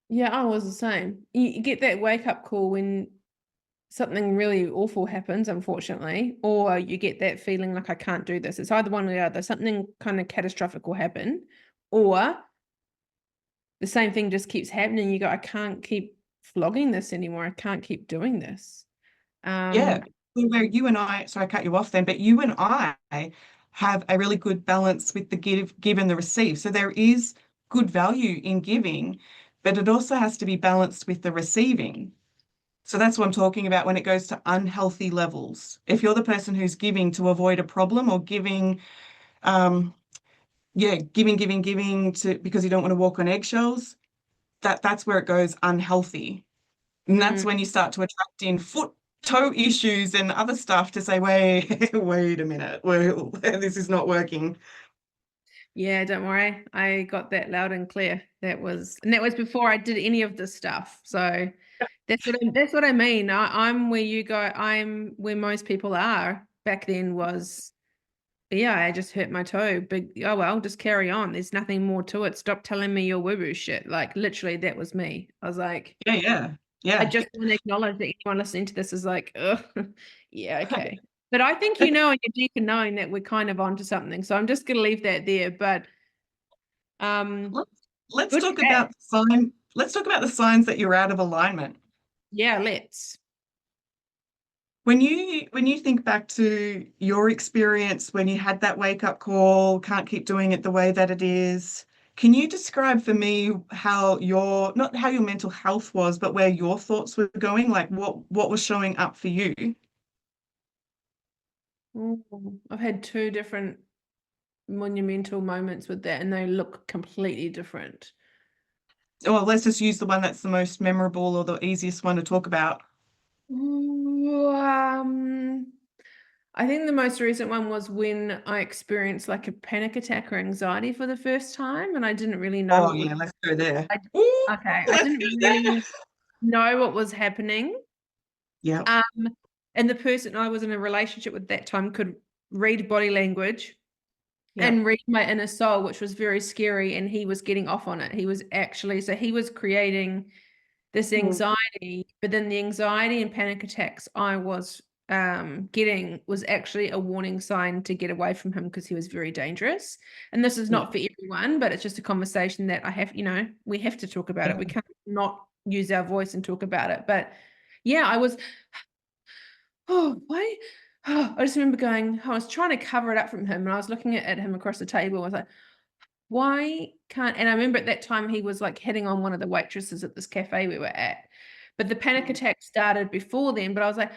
yeah, I was the same. You get that wake up call when something really awful happens, unfortunately, or you get that feeling like I can't do this. It's either one or the other. Something kind of catastrophic will happen, or the same thing just keeps happening. You go, I can't keep flogging this anymore. I can't keep doing this. Yeah, Um, where you and I, sorry, I cut you off then, but you and I have a really good balance with the give and the receive. So there is good value in giving, but it also has to be balanced with the receiving. So that's what I'm talking about when it goes to unhealthy levels. If you're the person who's giving to avoid a problem or giving, um, yeah, giving to because you don't want to walk on eggshells, that's where it goes unhealthy. And that's mm, when you start to attract in foot, toe issues and other stuff to say, wait, wait a minute, well, this is not working. yeah, don't worry. I got that loud and clear. And that was before I did any of this stuff. So that's what I mean. I'm where you go. I'm where most people are. Back then was, yeah, I just hurt my toe. Big, oh well, just carry on. There's nothing more to it. Stop telling me your woo-woo shit. Like literally, that was me. I was like, Yeah, yeah, I yeah. just want to acknowledge that anyone listening to this is like, ugh, yeah, okay. But I think and you're deep in knowing that we're kind of onto something. So I'm just gonna leave that there. But um, Let's, let's good talk chat. about the sign. Let's talk about the signs that you're out of alignment. Yeah, let's. When you think back to your experience when you had that wake up call, can't keep doing it the way that it is, can you describe for me how your not how your mental health was, but where your thoughts were going, like what was showing up for you? I've had two different monumental moments with that, and they look completely different. Well, let's just use the one that's the most memorable or the easiest one to talk about. Um, I think the most recent one was when I experienced like a panic attack or anxiety for the first time, and I didn't really know Oh what was. yeah, let's go there. I, Ooh, okay, I let's didn't go there. really know what was happening. Yeah, Um, and the person I was in a relationship with that time could read body language yeah, and read my inner soul, which was very scary. And he was getting off on it. He was actually, so he was creating this mm, anxiety, but then the anxiety and panic attacks I was getting was actually a warning sign to get away from him because he was very dangerous. And this is yeah, not for everyone, but it's just a conversation that I have, we have to talk about it. We yeah. can't not use our voice and talk about it. But yeah, I was, oh, why? Oh, I just remember going, I was trying to cover it up from him, and I was looking at him across the table. I was like, why can't, and I remember at that time he was like hitting on one of the waitresses at this cafe we were at. But the panic Mm, attack started before then. But I was like,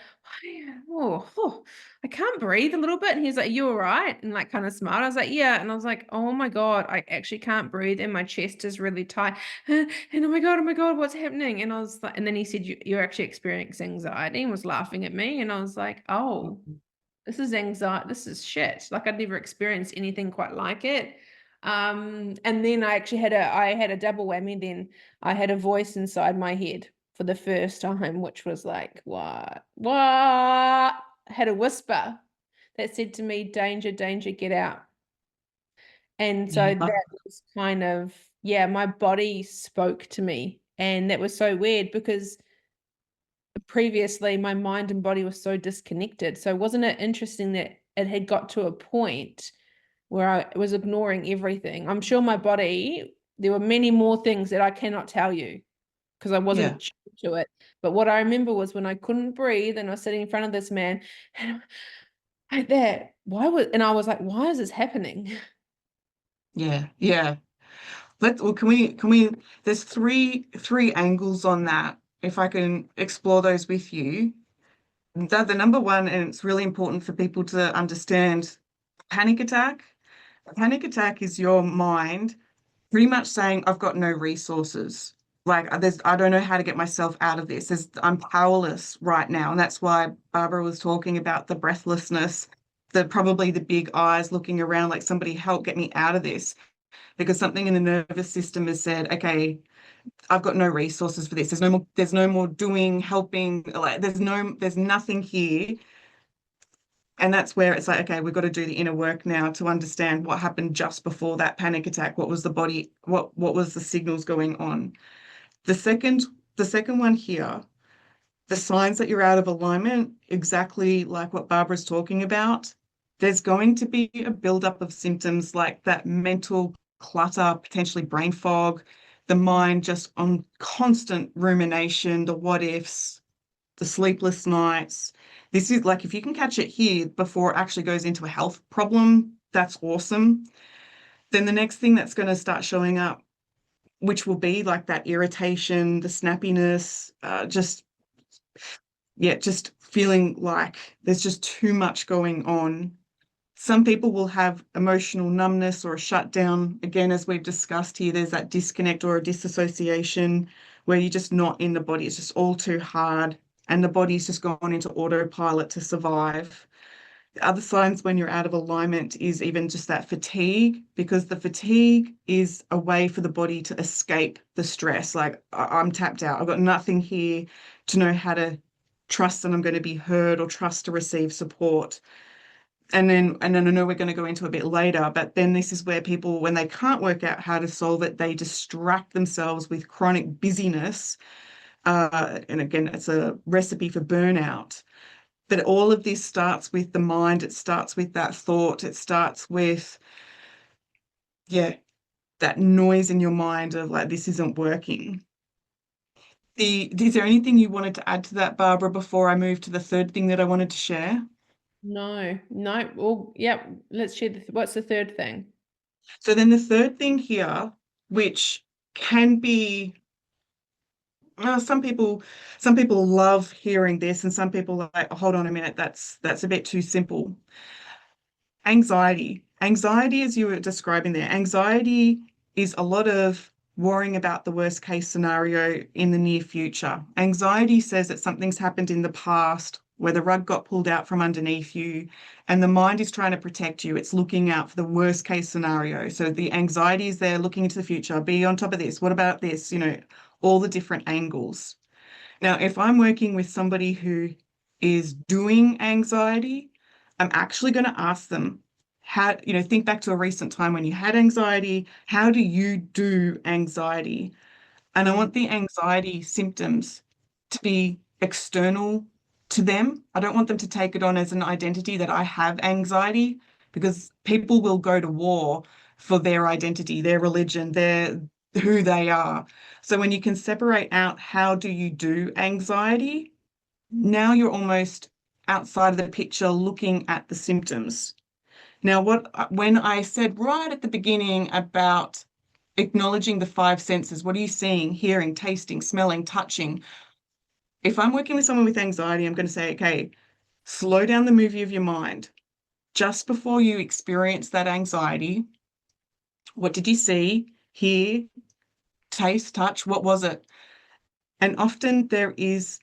oh, I can't breathe a little bit. And he's like, you all right? And like kind of smiled. I was like, yeah. And I was like, oh my God, I actually can't breathe. And my chest is really tight. And oh my God, what's happening? And I was like, and then he said, you're actually experiencing anxiety, and was laughing at me. And I was like, oh, mm, this is anxiety. This is shit. Like I'd never experienced anything quite like it. And then I had a double whammy. Then I had a voice inside my head for the first time, which was like, what? I had a whisper that said to me, danger, danger, get out. And so yeah. that was kind of, yeah, my body spoke to me. And that was so weird because previously my mind and body was so disconnected. So wasn't it interesting that it had got to a point where I was ignoring everything? I'm sure my body, there were many more things that I cannot tell you because I Yeah. wasn't tuned to it. But what I remember was when I couldn't breathe and I was sitting in front of this man and like that, and I was like, why is this happening? Yeah. Yeah. Well, there's three angles on that. If I can explore those with you. The number one, and it's really important for people to understand, panic attack. A panic attack is your mind pretty much saying, I've got no resources. Like I don't know how to get myself out of this. I'm powerless right now. And that's why Barbara was talking about the breathlessness, probably the big eyes looking around like somebody help get me out of this. Because something in the nervous system has said, okay, I've got no resources for this. There's no more doing, helping, like there's nothing here. And that's where it's like, okay, we've got to do the inner work now to understand what happened just before that panic attack. What was the body, what was the signals going on? The second, the second one here, the signs that you're out of alignment, exactly like what Barbara's talking about, there's going to be a buildup of symptoms like that mental clutter, potentially brain fog, the mind just on constant rumination, the what ifs, the sleepless nights. This is like if you can catch it here before it actually goes into a health problem, that's awesome. Then the next thing that's going to start showing up, which will be like that irritation, the snappiness, just feeling like there's just too much going on. Some people will have emotional numbness or a shutdown. Again, as we've discussed here, there's that disconnect or a disassociation where you're just not in the body. It's just all too hard, and the body's just gone into autopilot to survive. The other signs when you're out of alignment is even just that fatigue, because the fatigue is a way for the body to escape the stress. Like, I'm tapped out. I've got nothing here to know how to trust that I'm going to be heard or trust to receive support. And then I know we're going to go into a bit later, but then this is where people, when they can't work out how to solve it, they distract themselves with chronic busyness. And again, it's a recipe for burnout. But all of this starts with the mind. It starts with that thought. It starts with, yeah, that noise in your mind of like, this isn't working. Is there anything you wanted to add to that, Barbara, before I move to the third thing that I wanted to share? No, no. Well, yeah, let's share what's the third thing? So then the third thing here, which can be some people love hearing this, and some people are like, hold on a minute, that's a bit too simple. Anxiety, as you were describing there, anxiety is a lot of worrying about the worst case scenario in the near future. Anxiety says that something's happened in the past where the rug got pulled out from underneath you, and the mind is trying to protect you. It's looking out for the worst case scenario. So the anxiety is there looking into the future, be on top of this. What about this? All the different angles. Now, if I'm working with somebody who is doing anxiety, I'm actually going to ask them, think back to a recent time when you had anxiety. How do you do anxiety? And I want the anxiety symptoms to be external to them. I don't want them to take it on as an identity that I have anxiety, because people will go to war for their identity, their religion, who they are. So when you can separate out how do you do anxiety, now you're almost outside of the picture looking at the symptoms. Now, when I said right at the beginning about acknowledging the five senses, what are you seeing, hearing, tasting, smelling, touching? If I'm working with someone with anxiety, I'm going to say, okay, slow down the movie of your mind. Just before you experience that anxiety, what did you see, hear, taste, touch? What was it? And often there is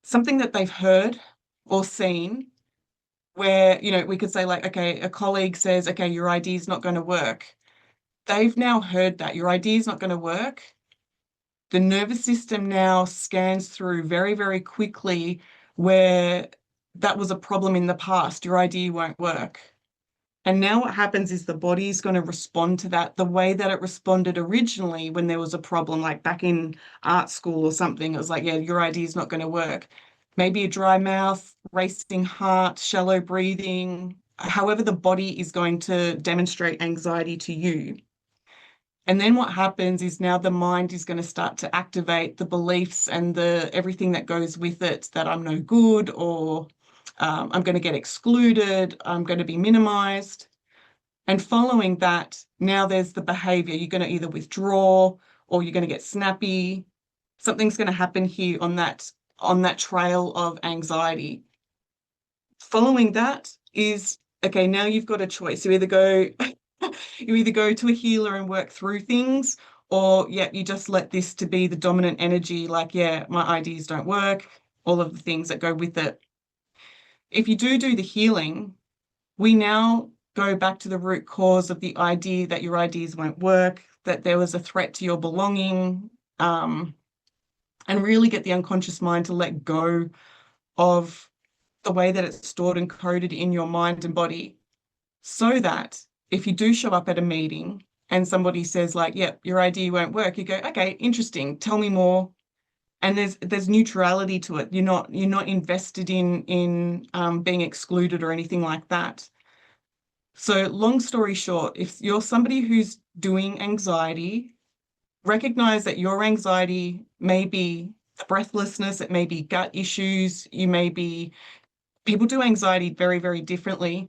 something that they've heard or seen where, we could say like, okay, a colleague says, okay, your idea is not going to work. They've now heard that your idea is not going to work. The nervous system now scans through very, very quickly where that was a problem in the past. Your idea won't work. And now what happens is the body is going to respond to that the way that it responded originally when there was a problem, like back in art school or something. It was like, yeah, your idea is not going to work. Maybe a dry mouth, racing heart, shallow breathing, however the body is going to demonstrate anxiety to you. And then what happens is now the mind is going to start to activate the beliefs and the everything that goes with it, that I'm no good, or I'm going to get excluded, I'm going to be minimized. And following that, now there's the behavior. You're going to either withdraw or you're going to get snappy. Something's going to happen here on that trail of anxiety. Following that is, okay, now you've got a choice. You either go to a healer and work through things, or yeah, you just let this to be the dominant energy, like, yeah, my ideas don't work, all of the things that go with it. If you do the healing, we now go back to the root cause of the idea that your ideas won't work, that there was a threat to your belonging, and really get the unconscious mind to let go of the way that it's stored and coded in your mind and body, so that if you do show up at a meeting and somebody says like, yep, your idea won't work, you go, okay, interesting, tell me more. And there's neutrality to it. You're not invested in being excluded or anything like that. So long story short, if you're somebody who's doing anxiety, recognize that your anxiety may be breathlessness, it may be gut issues, people do anxiety very, very differently.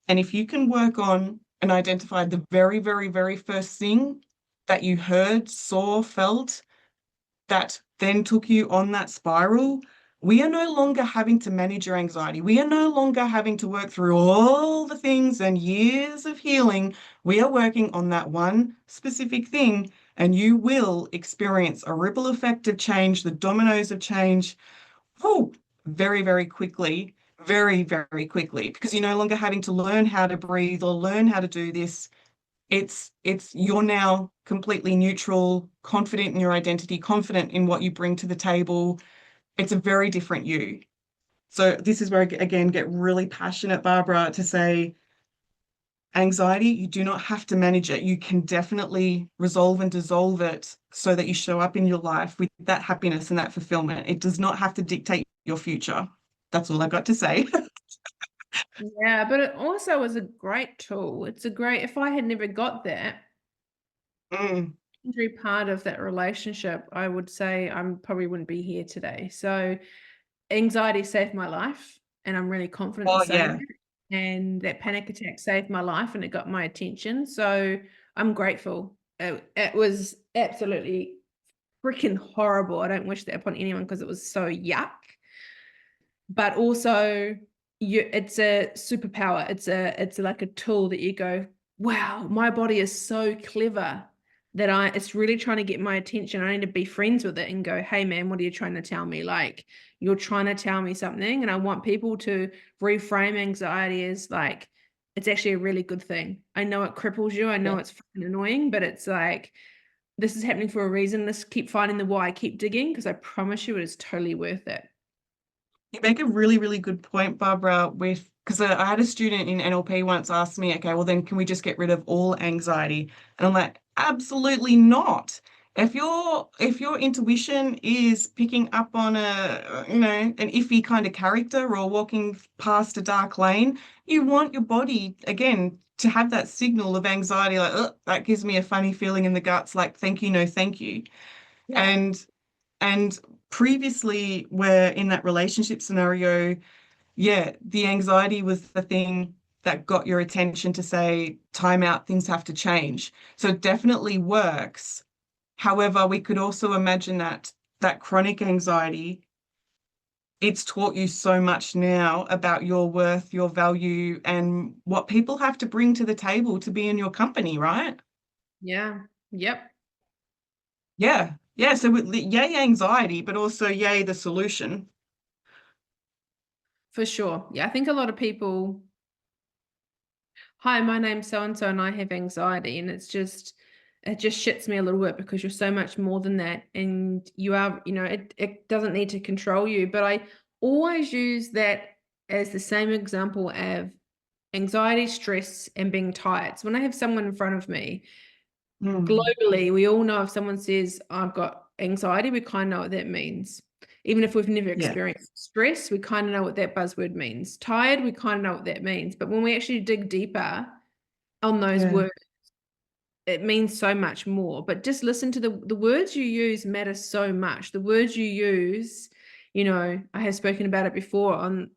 And if you can work on and identify the very, very, very first thing that you heard, saw, felt, that then took you on that spiral, we are no longer having to manage your anxiety. We are no longer having to work through all the things and years of healing. We are working on that one specific thing, and you will experience a ripple effect of change, the dominoes of change, very, very quickly, very, very quickly, because you're no longer having to learn how to breathe or learn how to do this. It's you're now completely neutral, confident in your identity, confident in what you bring to the table. It's a very different you. So this is where I, again, get really passionate, Barbara, to say anxiety, you do not have to manage it. You can definitely resolve and dissolve it so that you show up in your life with that happiness and that fulfillment. It does not have to dictate your future. That's all I've got to say. Yeah, but it also was a great tool. If I had never got that injury part of that relationship, I would say I probably wouldn't be here today. So anxiety saved my life, and I'm really confident in Oh, saying yeah. that. And that panic attack saved my life, and it got my attention. So I'm grateful. It was absolutely freaking horrible. I don't wish that upon anyone because it was so yuck. But also, it's a superpower. It's like a tool that you go, wow, my body is so clever that it's really trying to get my attention. I need to be friends with it and go, hey man, what are you trying to tell me? Like, you're trying to tell me something. And I want people to reframe anxiety as like, it's actually a really good thing. I know it cripples you. I know it's fucking annoying, but it's like, this is happening for a reason. Let's keep finding the why, keep digging, because I promise you it is totally worth it. You make a really, really good point, Barbara, because I had a student in NLP once ask me, okay, well then can we just get rid of all anxiety? And I'm like, absolutely not. If your intuition is picking up on an iffy kind of character or walking past a dark lane, you want your body again to have that signal of anxiety, like, oh, that gives me a funny feeling in the guts, like thank you, no, thank you. Yeah. And previously, where in that relationship scenario, yeah, the anxiety was the thing that got your attention to say, time out, things have to change. So it definitely works. However, we could also imagine that chronic anxiety, it's taught you so much now about your worth, your value, and what people have to bring to the table to be in your company, right? Yeah. Yep. Yeah. Yeah. So yay anxiety, but also yay the solution. For sure. Yeah, I think a lot of people, hi, my name's so and so, and I have anxiety, and it just shits me a little bit because you're so much more than that, and you are, it doesn't need to control you. But I always use that as the same example anxiety, stress, and being tired. So when I have someone in front of me, Mm. globally, we all know if someone says, I've got anxiety, we kind of know what that means. Even if we've never Yeah. experienced stress, we kind of know what that buzzword means. Tired, we kind of know what that means. But when we actually dig deeper on those Yeah. words, it means so much more. But just listen to the words you use matter so much. The words you use, I have spoken about it before on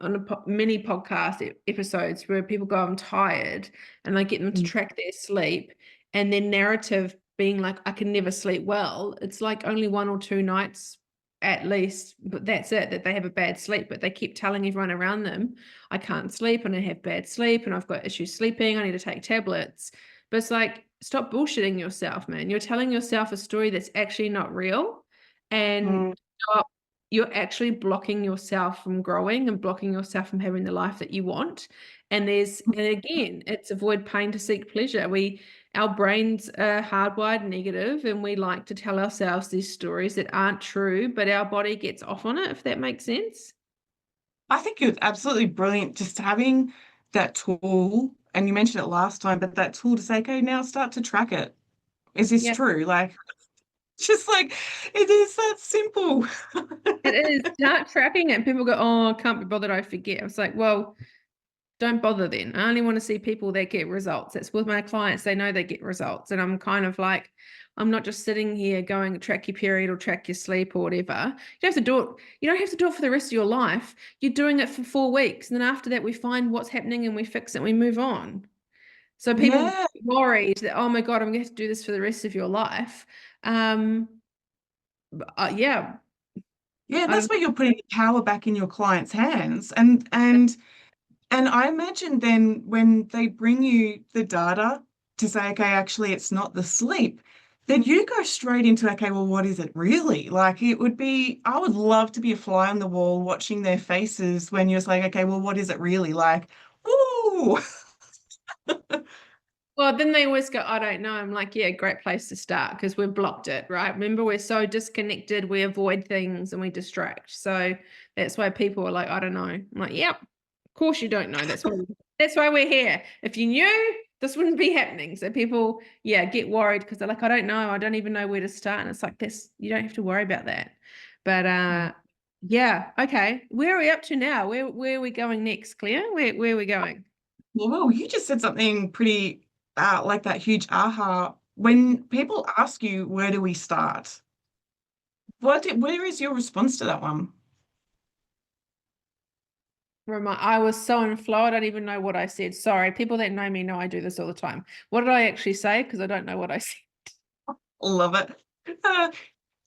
many podcast episodes where people go, I'm tired, and I get them to Mm. track their sleep, and their narrative being like, I can never sleep well. It's like only 1 or 2 nights at least, but that's it, that they have a bad sleep, but they keep telling everyone around them, I can't sleep and I have bad sleep and I've got issues sleeping, I need to take tablets. But it's like, stop bullshitting yourself, man. You're telling yourself a story that's actually not real. And Mm. you're actually blocking yourself from growing and blocking yourself from having the life that you want. And again, it's avoid pain to seek pleasure. Our brains are hardwired negative, and we like to tell ourselves these stories that aren't true, but our body gets off on it, if that makes sense. I think it's absolutely brilliant just having that tool, and you mentioned it last time, but that tool to say, okay, now start to track it. Is this Yeah, true? Like, just like it is that simple. it is. Start tracking it. And people go, oh, I can't be bothered, I forget. I was like, well, don't bother then. I only want to see people that get results. That's with my clients. They know they get results. And I'm kind of like, I'm not just sitting here going track your period or track your sleep or whatever. You don't have to do it. You don't have to do it for the rest of your life. You're doing it for 4 weeks. And then after that, we find what's happening and we fix it and we move on. So people Yeah. worried that, oh my God, I'm going to have to do this for the rest of your life. Um, yeah, Yeah, I that's don't where you're putting the power back in your client's hands. And I imagine then when they bring you the data to say, okay, actually it's not the sleep, then you go straight into, okay, well, what is it really? Like it would be, I would love to be a fly on the wall watching their faces when you're like, okay, well, what is it really? Like, ooh. Well, then they always go, I don't know. I'm like, yeah, great place to start because we've blocked it, right? Remember, we're so disconnected, we avoid things and we distract. So that's why people are like, I don't know. I'm like, yep, of course you don't know. That's why we're here. If you knew, this wouldn't be happening. So people, yeah, get worried because they're like, I don't know. I don't even know where to start. And it's like this, you don't have to worry about that. But yeah, okay. Where are we up to now? Where are we going next, Claire? Where are we going? Well, you just said something pretty like that huge aha. When people ask you, where do we start? Where is your response to that one? I was so in flow, I don't even know what I said. Sorry, people that know me know I do this all the time. What did I actually say? Because I don't know what I said. Love it. Uh,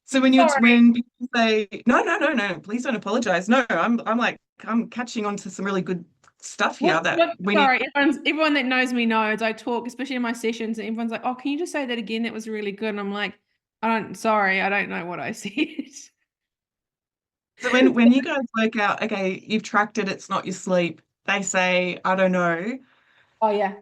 so when Sorry. people say, no, no, no, no, please don't apologize. No, I'm like, I'm catching on to some really good stuff here that we need. Sorry, everyone that knows me knows I talk, especially in my sessions, and everyone's like, oh, can you just say that again? That was really good. And I'm like, sorry, I don't know what I said. So when you guys work out, okay, you've tracked it, it's not your sleep. They say, I don't know. Oh, yeah.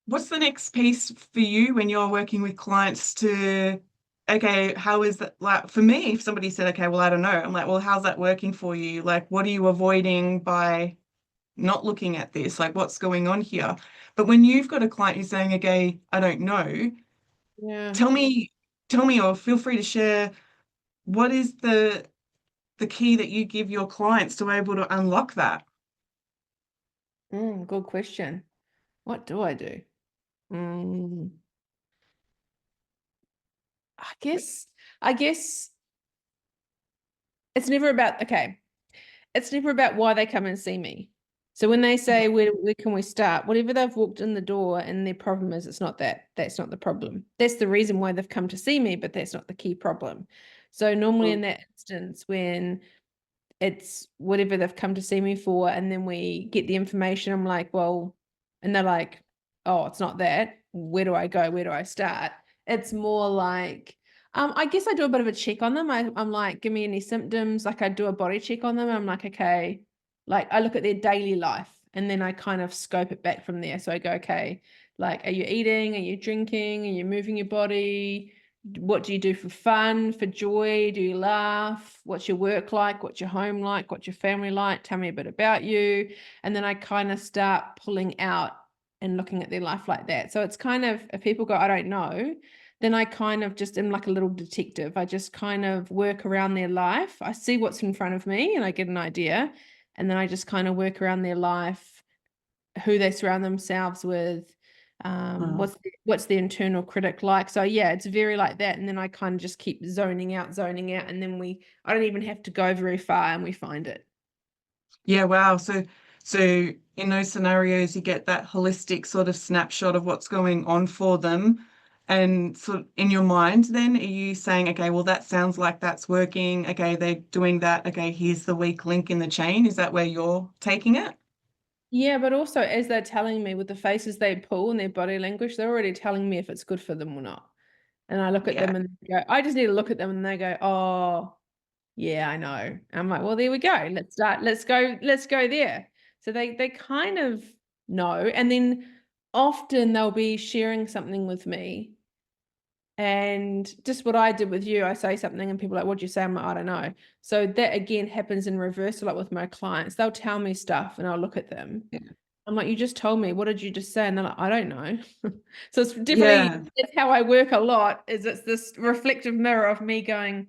What's the next piece for you when you're working with clients to, okay, how is that like for me, if somebody said, okay, well, I don't know, I'm like, well, how's that working for you? Like, what are you avoiding by not looking at this? Like, what's going on here? But when you've got a client who's saying, okay, I don't know, Yeah. tell me, or feel free to share what is the key that you give your clients to be able to unlock that? Good question. What do I do? Mm, I guess, I guess it's never about, okay. It's never about why they come and see me. So when they say, where can we start? Whatever they've walked in the door and their problem is, it's not that. That's not the problem. That's the reason why they've come to see me, but that's not the key problem. So normally in that instance, when it's whatever they've come to see me for, and then we get the information, I'm like, well, and they're like, oh, it's not that. Where do I go? Where do I start? It's more like, I guess I do a bit of a check on them. I'm like, give me any symptoms. Like I do a body check on them. I'm like, okay, like I look at their daily life and then I kind of scope it back from there. So I go, okay, like, are you eating? Are you drinking? Are you moving your body? What do you do for fun, for joy? Do you laugh? What's your work like? What's your home like? What's your family like? Tell me a bit about you. And then I kind of start pulling out and looking at their life like that. So it's kind of, if people go, I don't know, then I kind of just am like a little detective. I just kind of work around their life. I see what's in front of me and I get an idea. And then I just kind of work around their life, who they surround themselves with, Oh. what's the internal critic like. So yeah, it's very like that. And then I kind of just keep zoning out, and then I don't even have to go very far and we find it. Yeah, wow. So in those scenarios, you get that holistic sort of snapshot of what's going on for them. And so in your mind, then are you saying, okay, well, that sounds like that's working. Okay, they're doing that. Okay, here's the weak link in the chain. Is that where you're taking it? Yeah, but also as they're telling me with the faces they pull and their body language, they're already telling me if it's good for them or not. And I look at Yeah. them and go, I just need to look at them and they go, oh, yeah, I know. I'm like, well, there we go. Let's go there. So they kind of know. And then often they'll be sharing something with me. And just what I did with you, I say something and people are like, what'd you say? I'm like, I don't know. So that again happens in reverse a lot with my clients. They'll tell me stuff and I'll look at them. I'm like, you just told me, what did you just say? And they're like, I don't know. So it's definitely, Yeah. it's how I work a lot, is it's this reflective mirror of me going,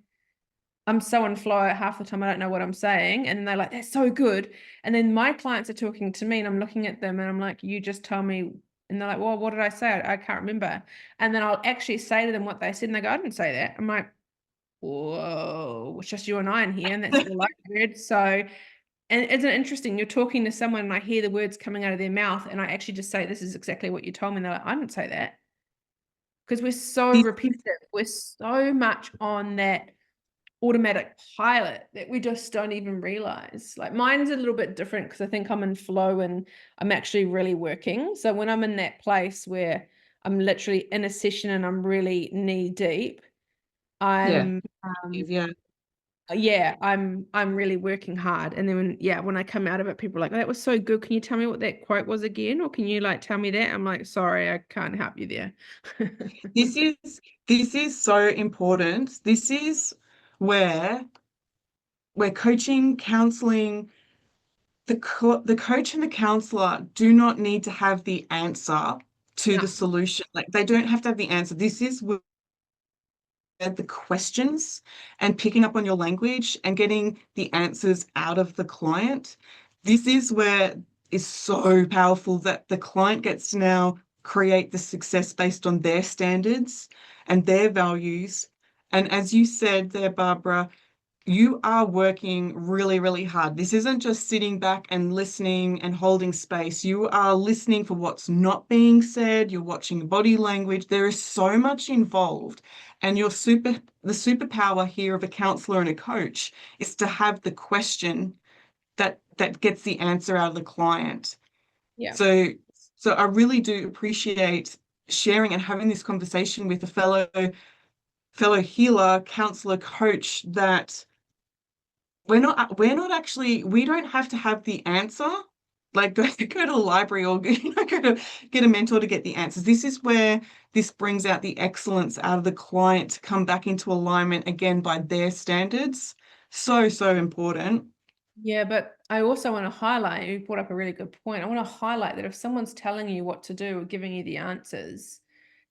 I'm so in flow half the time I don't know what I'm saying. And then they're like, that's so good. And then my clients are talking to me and I'm looking at them and I'm like, you just tell me. And they're like, well, what did I say? I can't remember. And then I'll actually say to them what they said and they go, I didn't say that. I'm like, whoa, it's just you and I in here. And that's all I heard. So, and isn't it interesting? You're talking to someone and I hear the words coming out of their mouth and I actually just say, this is exactly what you told me. And they're like, I didn't say that. Because we're so This, repetitive. We're so much on that automatic pilot that we just don't even realize. Like mine's a little bit different because I think I'm in flow and I'm actually really working. So when I'm in that place where I'm literally in a session and I'm really knee deep, yeah. I'm Yeah. yeah, I'm really working hard. And then when I come out of it, people are like, oh, that was so good. Can you tell me what that quote was again? Or can you like tell me that? I'm like, sorry, I can't help you there. This is this is so important. This is where coaching, counseling, the coach and the counselor do not need to have the answer to No. the solution. Like they don't have to have the answer. This is where the questions and picking up on your language and getting the answers out of the client. This is where is so powerful that the client gets to now create the success based on their standards and their values. And as you said there, Barbara, you are working really, really hard. This isn't just sitting back and listening and holding space. You are listening for what's not being said. You're watching body language. There is so much involved. And the superpower here of a counselor and a coach is to have the question that gets the answer out of the client. Yeah. So, so I really do appreciate sharing and having this conversation with a fellow healer, counselor, coach that we don't have to have the answer. Like go to the library or go to get a mentor to get the answers. This is where this brings out the excellence out of the client to come back into alignment again by their standards. So, so important. Yeah, but I also want to highlight, you brought up a really good point. I want to highlight that if someone's telling you what to do or giving you the answers,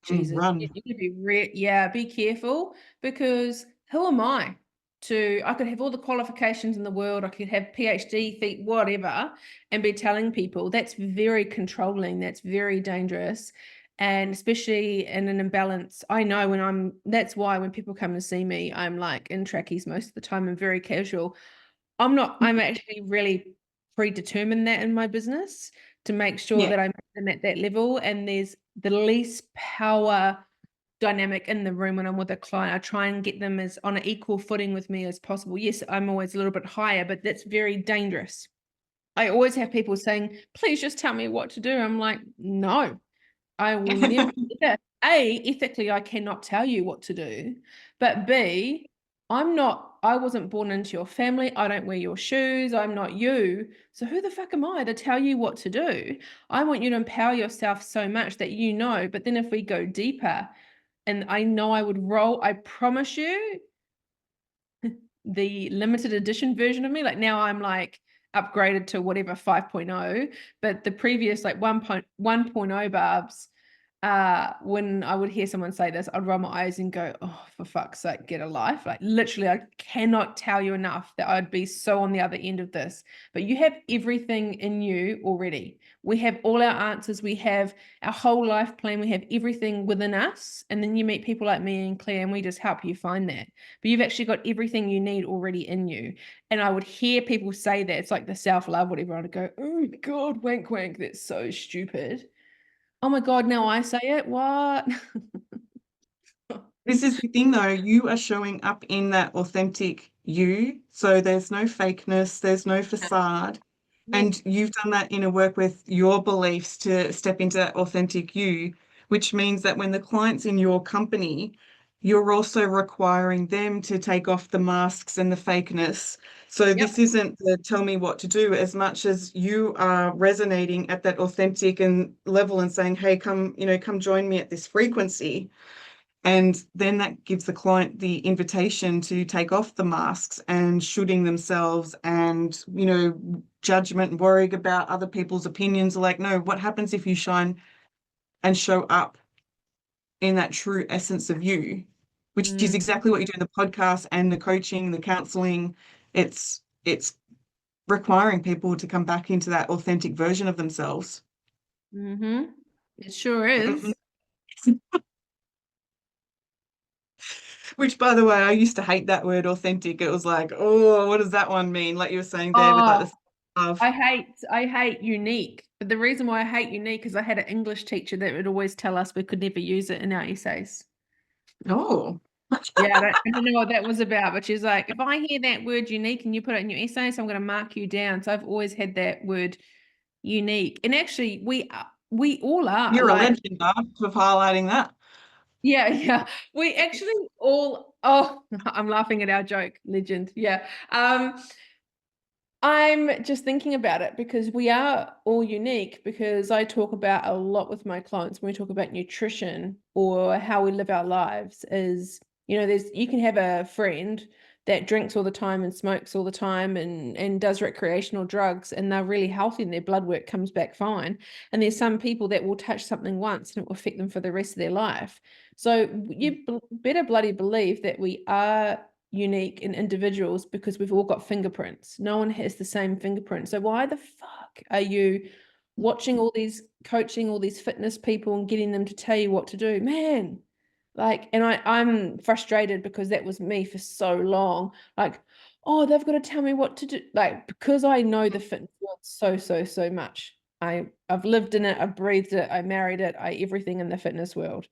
Jesus, you Run. need to be careful because who am I could have all the qualifications in the world, I could have PhD, feet, whatever, and be telling people that's very controlling, that's very dangerous. And especially in an imbalance, I know that's why when people come to see me, I'm like in trackies most of the time and very casual. I'm actually really predetermined that in my business to make sure Yeah. that I meet them at that level. And there's the least power dynamic in the room when I'm with a client. I try and get them as on an equal footing with me as possible. Yes, I'm always a little bit higher, but that's very dangerous. I always have people saying, please just tell me what to do. I'm like, no, I will never. A, ethically, I cannot tell you what to do. But B, I wasn't born into your family. I don't wear your shoes. I'm not you. So who the fuck am I to tell you what to do? I want you to empower yourself so much that you know. But then if we go deeper, and I know I would roll, I promise you, the limited edition version of me, like now I'm like upgraded to whatever 5.0, but the previous like 1.1.0 Barbs, when I would hear someone say this, I'd roll my eyes and go, oh, for fuck's sake, get a life. Like literally, I cannot tell you enough that I'd be so on the other end of this. But you have everything in you already. We have all our answers. We have our whole life plan. We have everything within us. And then you meet people like me and Claire, and we just help you find that. But you've actually got everything you need already in you. And I would hear people say that. It's like the self-love, whatever. I'd go, oh my God, wank, wank. That's so stupid. Oh my God, now I say it. What? This is the thing though, you are showing up in that authentic you. So there's no fakeness, there's no facade. Yeah. And you've done that inner work with your beliefs to step into that authentic you, which means that when the client's in your company, you're also requiring them to take off the masks and the fakeness. So Yep. this isn't the tell me what to do as much as you are resonating at that authentic and level and saying, hey, come, come join me at this frequency. And then that gives the client the invitation to take off the masks and shooting themselves and, judgment and worrying about other people's opinions. Like, no, what happens if you shine and show up in that true essence of you, which is Mm-hmm. exactly what you do in the podcast and the coaching, the counseling. It's requiring people to come back into that authentic version of themselves. It sure Mhm. is. Which, by the way, I used to hate that word authentic. It was like, oh, what does that one mean? Like you were saying there with like Oh, the love. I hate unique. But the reason why I hate unique is I had an English teacher that would always tell us we could never use it in our essays. Oh, Yeah, I don't know what that was about, but she's like, if I hear that word unique and you put it in your essay, so I'm going to mark you down. So I've always had that word unique. And actually, we all are you're a like, legend, Barb, for highlighting that. yeah, yeah. We actually all, oh, I'm laughing at our joke, legend. Yeah. I'm just thinking about it because we are all unique because I talk about a lot with my clients when we talk about nutrition or how we live our lives is, you can have a friend that drinks all the time and smokes all the time and does recreational drugs and they're really healthy and their blood work comes back fine. And there's some people that will touch something once and it will affect them for the rest of their life. So you better bloody believe that we are unique in individuals because we've all got fingerprints. No one has the same fingerprint. So why the fuck are you watching all these coaching, all these fitness people and getting them to tell you what to do? Man, like, and I'm frustrated because that was me for so long. Like, oh, they've got to tell me what to do. Like, because I know the fitness world so much. I've lived in it, I've breathed it, I married it, I everything in the fitness world.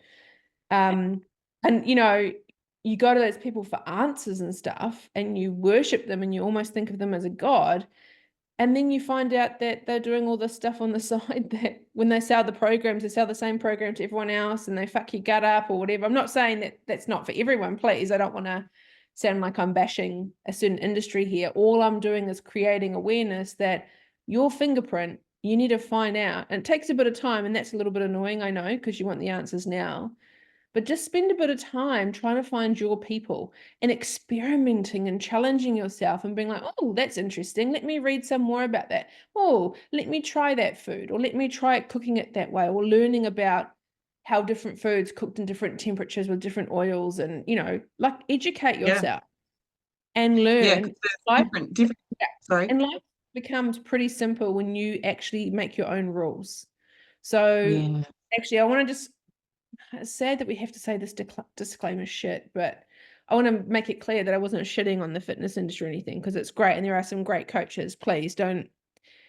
Um, and you go to those people for answers and stuff, and you worship them, and you almost think of them as a god. And then you find out that they're doing all this stuff on the side that when they sell the programs, they sell the same program to everyone else and they fuck your gut up or whatever. I'm not saying that that's not for everyone, please. I don't want to sound like I'm bashing a certain industry here. All I'm doing is creating awareness that your fingerprint, you need to find out. And it takes a bit of time, and that's a little bit annoying, I know, because you want the answers now. But just spend a bit of time trying to find your people and experimenting and challenging yourself and being like, oh, that's interesting. Let me read some more about that. Oh, let me try that food, or let me try cooking it that way, or learning about how different foods cooked in different temperatures with different oils and, like educate Yeah. yourself and Yeah, learn. because there's Life, different, yeah. sorry. And life becomes pretty simple when you actually make your own rules. So Yeah. actually, I want to just it's sad that we have to say this disclaimer shit, but I want to make it clear that I wasn't shitting on the fitness industry or anything because it's great and there are some great coaches. Please don't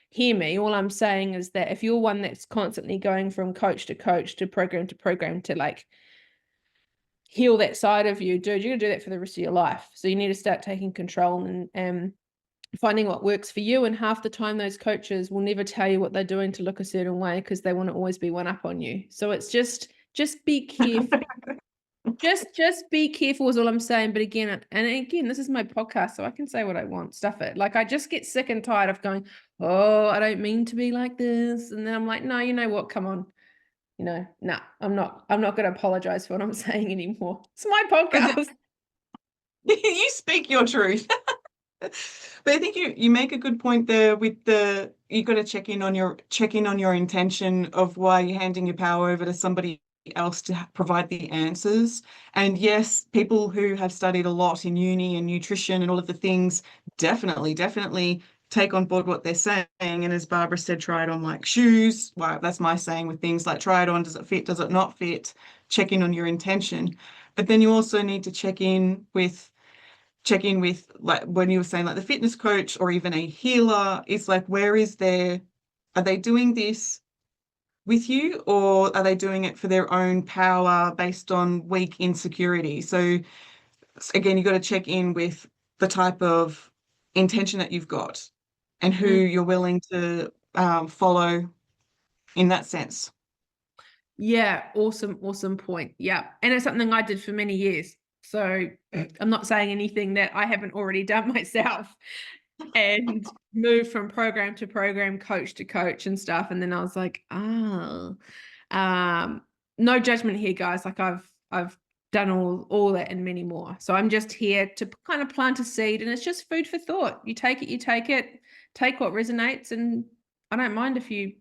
hear me. All I'm saying is that if you're one that's constantly going from coach to program to like heal that side of you, dude, you're gonna do that for the rest of your life. So you need to start taking control and finding what works for you. And half the time those coaches will never tell you what they're doing to look a certain way because they want to always be one up on you. So it's just be careful. Just be careful is all I'm saying. But again, this is my podcast, so I can say what I want. Stuff it. Like I just get sick and tired of going, oh, I don't mean to be like this. And then I'm like, no, you know what? Come on. nah, I'm not going to apologize for what I'm saying anymore. It's my But podcast. you speak your truth. But I think you make a good point there with you got to check in on your intention of why you're handing your power over to somebody else to provide the answers. And yes, people who have studied a lot in uni and nutrition and all of the things definitely take on board what they're saying. And as Barbara said, try it on like shoes. Well, that's my saying with things like try it on. Does it fit? Does it not fit? Check in on your intention. But then you also need to check in with like when you were saying like the fitness coach or even a healer, it's like are they doing this with you or are they doing it for their own power based on weak insecurity? So again, you've got to check in with the type of intention that you've got and who you're willing to follow in that sense. Yeah, awesome point. Yeah. And it's something I did for many years. So I'm not saying anything that I haven't already done myself and moved from program to program, coach to coach and stuff. And then I was like, no judgment here, guys. Like I've done all that and many more. So I'm just here to kind of plant a seed, and it's just food for thought. You take it, take what resonates, and I don't mind if you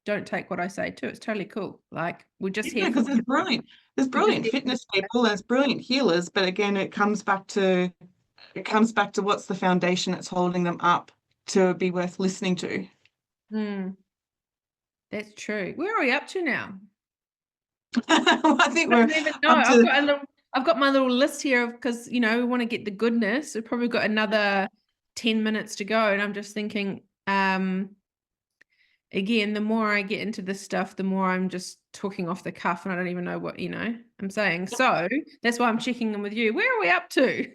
don't take what I say too. It's totally cool. Like we're just here Yeah, for because there's we're just brilliant here fitness people, there's brilliant healers, but again, it comes back to what's the foundation that's holding them up to be worth listening to. That's true. Where are we up to now? I think I we're don't even know. up to I've got my little list here because we want to get the goodness. We've probably got another 10 minutes to go. And I'm just thinking, again, the more I get into this stuff, the more I'm just talking off the cuff and I don't even know what, I'm saying. So that's why I'm checking in with you. Where are we up to?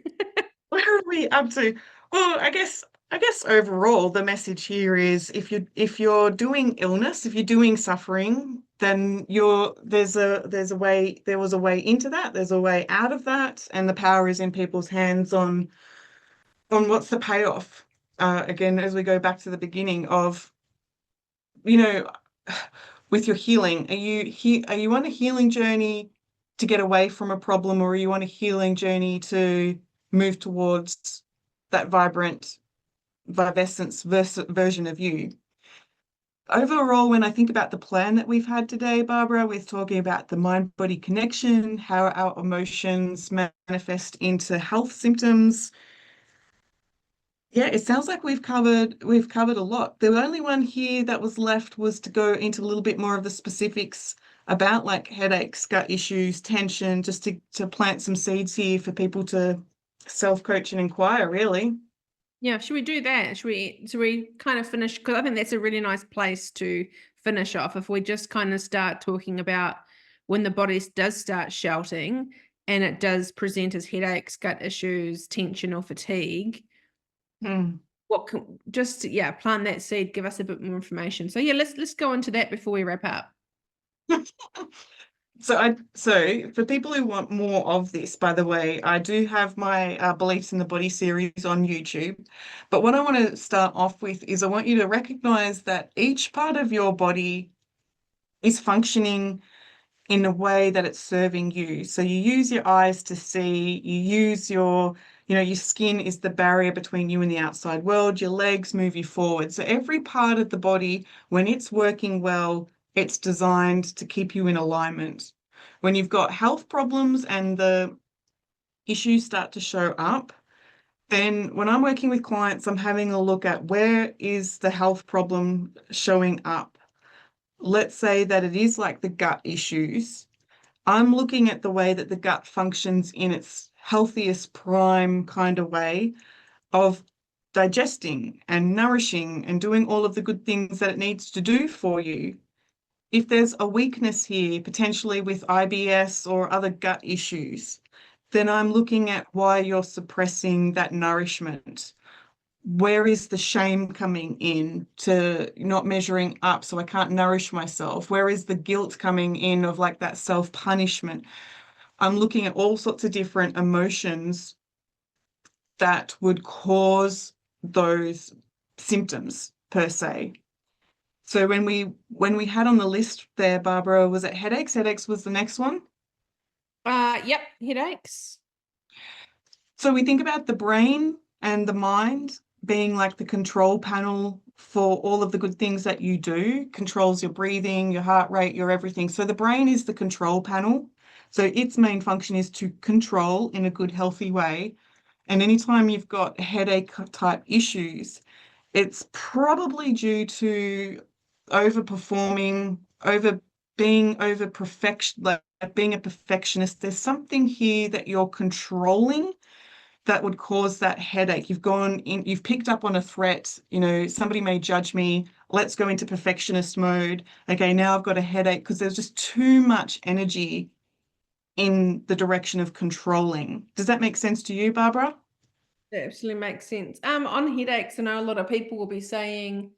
where are we up to? Well, I guess overall the message here is if you're doing illness, if you're doing suffering, then there was a way into that, there's a way out of that, and the power is in people's hands on what's the payoff. Again, as we go back to the beginning of you know, with your healing, are you on a healing journey to get away from a problem, or are you on a healing journey to move towards that vibrant, vivescence version of you? Overall, when I think about the plan that we've had today, Barbara, we're talking about the mind-body connection, how our emotions manifest into health symptoms. Yeah, it sounds like we've covered a lot. The only one here that was left was to go into a little bit more of the specifics about like headaches, gut issues, tension, just to plant some seeds here for people to self-coach and inquire, really. Yeah, should we do that? Should we kind of finish? Because I think that's a really nice place to finish off. If we just kind of start talking about when the body does start shouting and it does present as headaches, gut issues, tension, or fatigue, Hmm. what can just plant that seed, give us a bit more information. So let's go into that before we wrap up. So for people who want more of this, by the way, I do have my Beliefs in the Body series on YouTube. But what I want to start off with is I want you to recognize that each part of your body is functioning in a way that it's serving you. So you use your eyes to see, you use your skin is the barrier between you and the outside world. Your legs move you forward. So every part of the body, when it's working well, it's designed to keep you in alignment. When you've got health problems and the issues start to show up, then when I'm working with clients, I'm having a look at where is the health problem showing up. Let's say that it is like the gut issues. I'm looking at the way that the gut functions in its healthiest prime kind of way of digesting and nourishing and doing all of the good things that it needs to do for you. If there's a weakness here, potentially with IBS or other gut issues, then I'm looking at why you're suppressing that nourishment. Where is the shame coming in to not measuring up so I can't nourish myself? Where is the guilt coming in of like that self-punishment? I'm looking at all sorts of different emotions that would cause those symptoms per se. So when we had on the list there, Barbara, was it headaches? Headaches was the next one. Yep, headaches. So we think about the brain and the mind being like the control panel for all of the good things that you do, controls your breathing, your heart rate, your everything. So the brain is the control panel. So its main function is to control in a good, healthy way. And anytime you've got headache type issues, it's probably due to overperforming, over perfection, like being a perfectionist. There's something here that you're controlling that would cause that headache. You've gone in, you've picked up on a threat, somebody may judge me. Let's go into perfectionist mode. Okay, now I've got a headache because there's just too much energy in the direction of controlling. Does that make sense to you, Barbara? That absolutely makes sense. On headaches, I know a lot of people will be saying,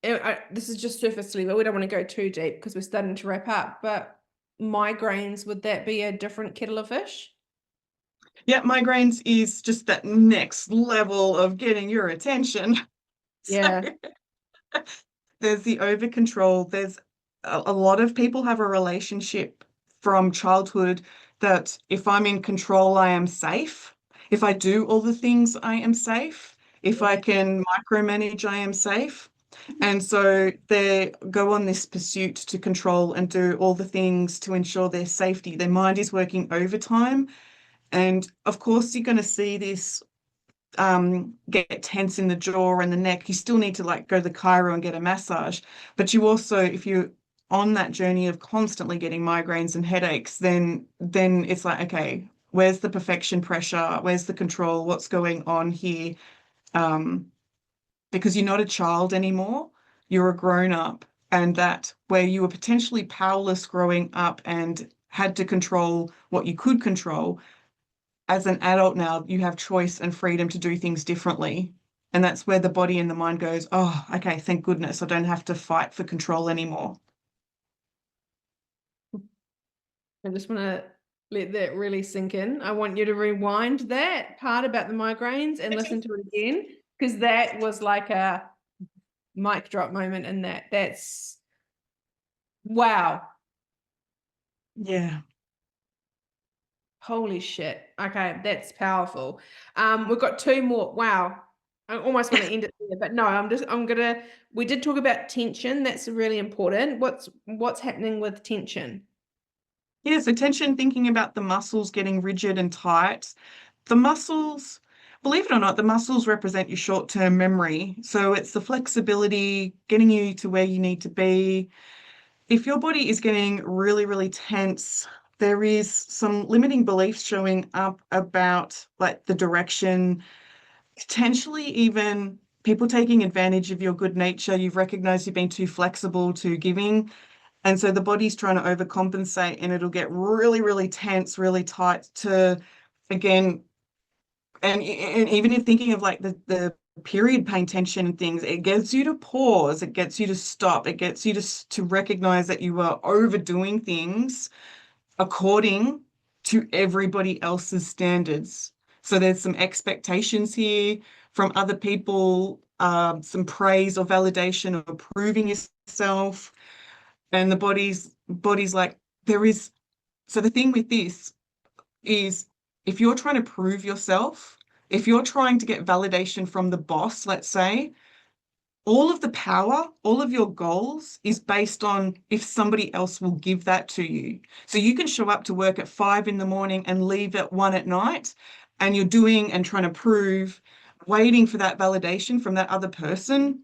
this is just surfacely, but we don't want to go too deep because we're starting to wrap up. But migraines, would that be a different kettle of fish? Yeah, migraines is just that next level of getting your attention. So Yeah. there's the over control. There's a lot of people have a relationship from childhood that if I'm in control, I am safe. If I do all the things, I am safe. If I Yeah. can micromanage, I am safe. And so they go on this pursuit to control and do all the things to ensure their safety. Their mind is working overtime. And of course, you're going to see this get tense in the jaw and the neck. You still need to like go to the chiro and get a massage. But you also, if you're on that journey of constantly getting migraines and headaches, then it's like, okay, where's the perfection pressure? Where's the control? What's going on here? Um, because you're not a child anymore, you're a grown up. And that where you were potentially powerless growing up and had to control what you could control, as an adult now, you have choice and freedom to do things differently. And that's where the body and the mind goes, oh, okay, thank goodness I don't have to fight for control anymore. I just want to let that really sink in. I want you to rewind that part about the migraines and listen to it again, because that was like a mic drop moment in that. That's wow. Yeah. Holy shit. Okay, that's powerful. We've got two more. Wow. I almost want to end it there, but no, we did talk about tension. That's really important. What's happening with tension? Yeah, so tension, thinking about the muscles getting rigid and tight. The muscles, believe it or not, the muscles represent your short-term memory. So it's the flexibility, getting you to where you need to be. If your body is getting really, really tense, there is some limiting beliefs showing up about like the direction, potentially even people taking advantage of your good nature. You've recognized you've been too flexible, too giving. And so the body's trying to overcompensate and it'll get really, really tense, really tight to, again, and even if thinking of like the period pain tension and things, it gets you to pause, it gets you to stop, it gets you to recognize that you are overdoing things according to everybody else's standards. So there's some expectations here from other people, some praise or validation or proving yourself, and the body's like there is. So the thing with this is if you're trying to prove yourself, if you're trying to get validation from the boss, let's say, all of the power, all of your goals is based on if somebody else will give that to you. So you can show up to work at 5 in the morning and leave at 1 at night, and you're doing and trying to prove, waiting for that validation from that other person.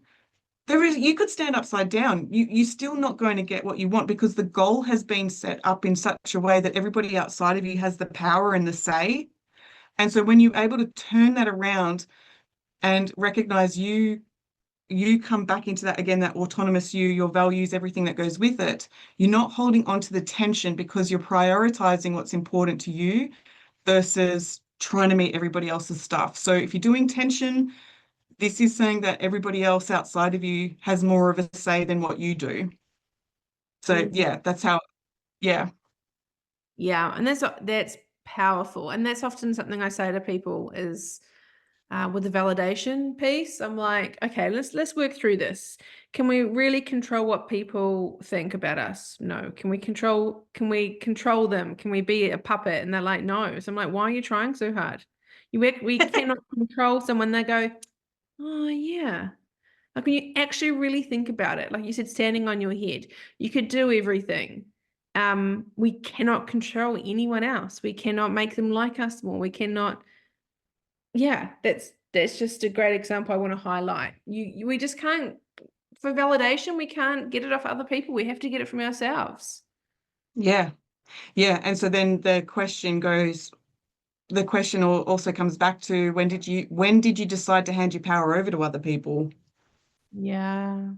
You could stand upside down. You're still not going to get what you want because the goal has been set up in such a way that everybody outside of you has the power and the say. And so when you're able to turn that around and recognize you come back into that again, that autonomous you, your values, everything that goes with it. You're not holding on to the tension because you're prioritizing what's important to you versus trying to meet everybody else's stuff. So if you're doing tension, this is saying that everybody else outside of you has more of a say than what you do. So Mhm. yeah, that's how, yeah. Yeah, and that's powerful, and that's often something I say to people is with the validation piece. I'm like, okay, let's work through this. Can we really control what people think about us? No. Can we control them? Can we be a puppet? And they're like, no. So I'm like, why are you trying so hard? We cannot control someone. They go, oh yeah. Like when you actually really think about it, like you said, standing on your head, you could do everything. We cannot control anyone else. We cannot make them like us more. We cannot, yeah, that's just a great example I want to highlight. We just can't, for validation, we can't get it off other people. We have to get it from ourselves. Yeah. Yeah. And so then the question also comes back to when did you decide to hand your power over to other people? Yeah.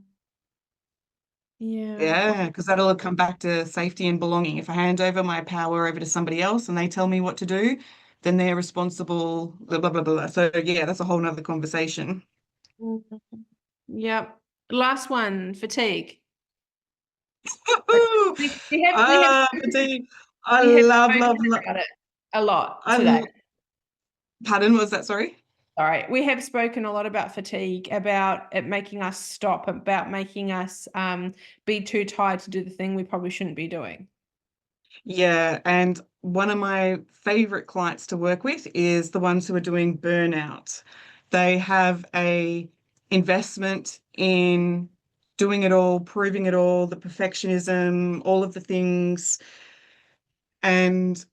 Yeah. Yeah, because that'll come back to safety and belonging. If I hand over my power over to somebody else and they tell me what to do, then they're responsible, blah, blah, blah, blah. So yeah, that's a whole nother conversation. Mhm. Yep. Last one, fatigue. Woohoo! We have Fatigue. I we have love, love, spoken love. about it a lot today. I, pardon, was that sorry? Sorry, we have spoken a lot about fatigue, about it making us stop, about making us be too tired to do the thing we probably shouldn't be doing. Yeah, and one of my favorite clients to work with is the ones who are doing burnout. They have a investment in doing it all, proving it all, the perfectionism, all of the things. And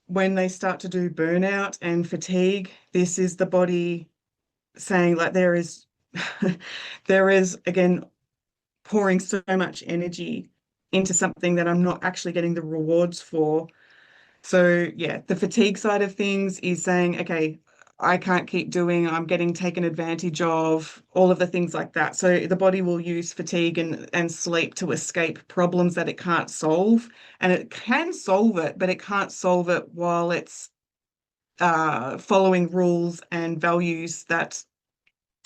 when they start to do burnout and fatigue, this is the body saying like there is again pouring so much energy into something that I'm not actually getting the rewards for. So yeah, the fatigue side of things is saying, okay, I can't keep doing, I'm getting taken advantage of, all of the things like that. So the body will use fatigue and sleep to escape problems that it can't solve. And it can solve it, but it can't solve it while it's following rules and values that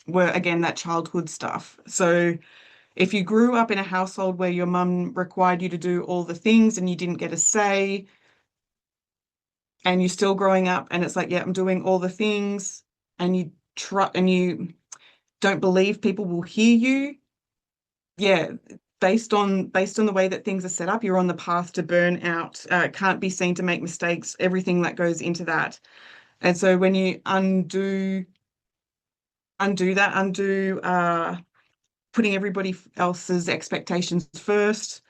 were, again, that childhood stuff. So if you grew up in a household where your mum required you to do all the things and you didn't get a say, and you're still growing up and it's like, yeah, I'm doing all the things, and you try and you don't believe people will hear you, yeah, based on the way that things are set up, you're on the path to burn out, can't be seen to make mistakes, everything that goes into that. And so when you undo putting everybody else's expectations first,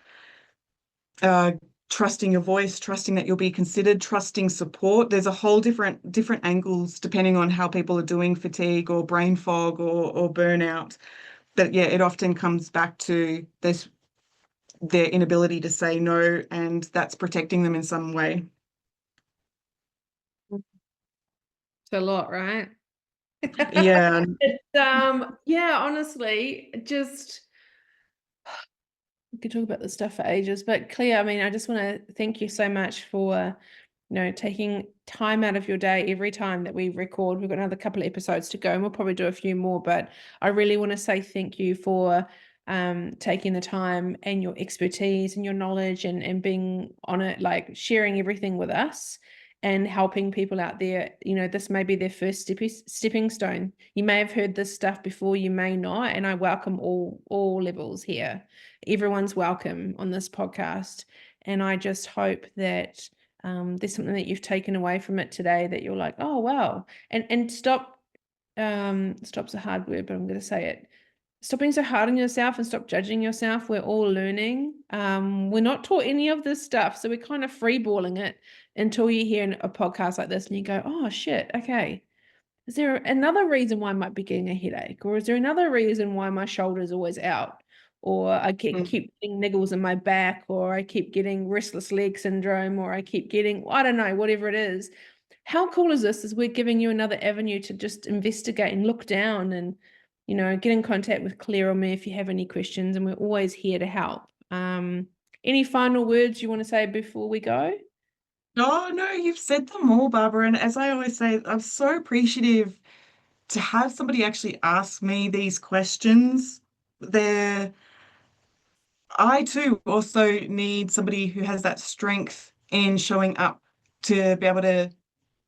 uh, trusting your voice, trusting that you'll be considered, trusting support. There's a whole different angles depending on how people are doing fatigue or brain fog or burnout. But yeah, it often comes back to their inability to say no, and that's protecting them in some way. It's a lot, right? Yeah. It's yeah, honestly, just we could talk about this stuff for ages, but Claire, I mean, I just want to thank you so much for, taking time out of your day every time that we record. We've got another couple of episodes to go, and we'll probably do a few more, but I really want to say thank you for taking the time and your expertise and your knowledge and being on it, like sharing everything with us and helping people out there. This may be their first stepping stone. You may have heard this stuff before, you may not, and I welcome all levels here. Everyone's welcome on this podcast. And I just hope that there's something that you've taken away from it today that you're like, oh, wow. And stop's a hard word, but I'm going to say it. Stop being so hard on yourself and stop judging yourself. We're all learning. We're not taught any of this stuff. So we're kind of freeballing it until you hear a podcast like this and you go, oh, shit, okay. Is there another reason why I might be getting a headache? Or is there another reason why my shoulder's always out? Or I keep getting niggles in my back, or I keep getting restless leg syndrome, or I keep getting, I don't know, whatever it is. How cool is this? Is we're giving you another avenue to just investigate and look down and, get in contact with Claire or me if you have any questions, and we're always here to help. Any final words you want to say before we go? Oh, no, you've said them all, Barbara. And as I always say, I'm so appreciative to have somebody actually ask me these questions. I too also need somebody who has that strength in showing up to be able to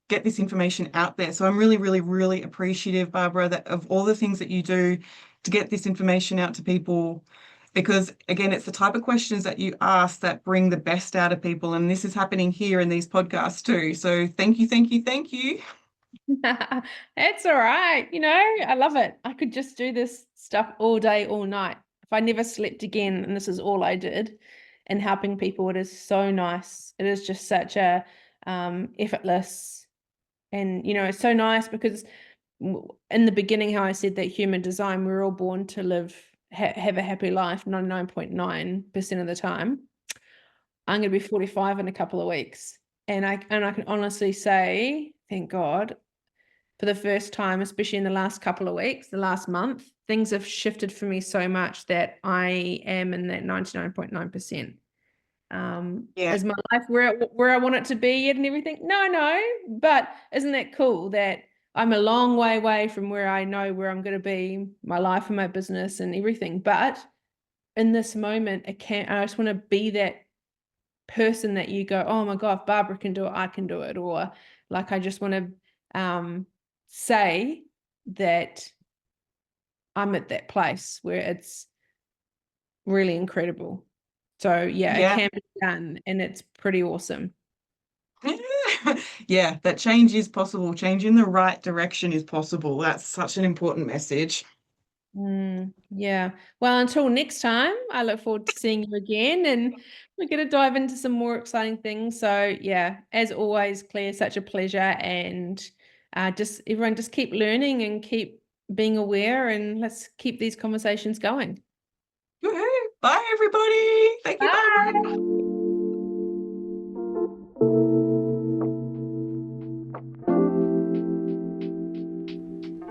get this information out there. So I'm really, really, really appreciative, Barbara, that of all the things that you do to get this information out to people, because again, it's the type of questions that you ask that bring the best out of people. And this is happening here in these podcasts too. So thank you, thank you, thank you. That's all right. I love it. I could just do this stuff all day, all night. If I never slept again and this is all I did, and helping people, it is so nice. It is just such a effortless, and it's so nice because in the beginning, how I said that human design, we're all born to live, have a happy life 99.9% of the time. I'm going to be 45 in a couple of weeks. And I can honestly say, thank God, for the first time, especially in the last couple of weeks, the last month, things have shifted for me so much that I am in that 99.9%. Is my life where I want it to be yet and everything? No, but isn't that cool that I'm a long way away from where I know where I'm going to be, my life and my business and everything. But in this moment, I just want to be that person that you go, oh my God, if Barbara can do it, I can do it. Or like, I just want to say that I'm at that place where it's really incredible. So yeah, it can be done, and it's pretty awesome. Yeah, that change is possible. Change in the right direction is possible. That's such an important message. Yeah. Well, until next time, I look forward to seeing you again, and we're going to dive into some more exciting things. So yeah, as always, Claire, such a pleasure, and everyone just keep learning and keep being aware, and let's keep these conversations going. Woohoo! Bye, everybody. Thank you, Barbara.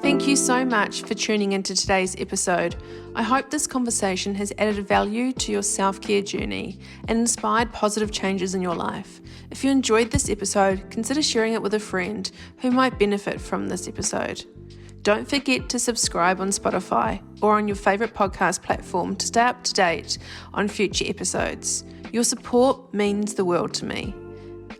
Thank you so much for tuning into today's episode. I hope this conversation has added value to your self-care journey and inspired positive changes in your life. If you enjoyed this episode, consider sharing it with a friend who might benefit from this episode. Don't forget to subscribe on Spotify or on your favourite podcast platform to stay up to date on future episodes. Your support means the world to me.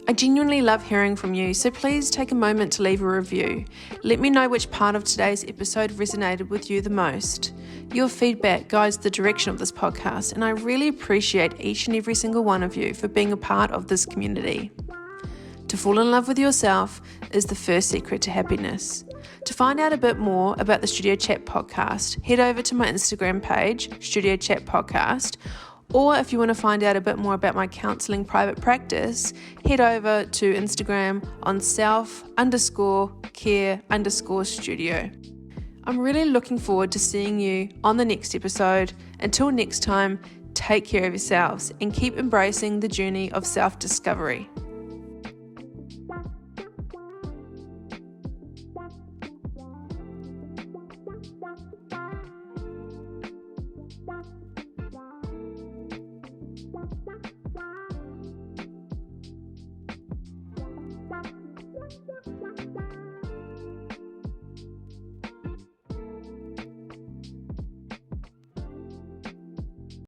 I genuinely love hearing from you, so please take a moment to leave a review. Let me know which part of today's episode resonated with you the most. Your feedback guides the direction of this podcast, and I really appreciate each and every single one of you for being a part of this community. To fall in love with yourself is the first secret to happiness. To find out a bit more about the Studio Chat podcast, head over to my Instagram page, Studio Chat Podcast, or if you want to find out a bit more about my counselling private practice, head over to Instagram on self_care_studio. I'm really looking forward to seeing you on the next episode. Until next time, take care of yourselves and keep embracing the journey of self-discovery.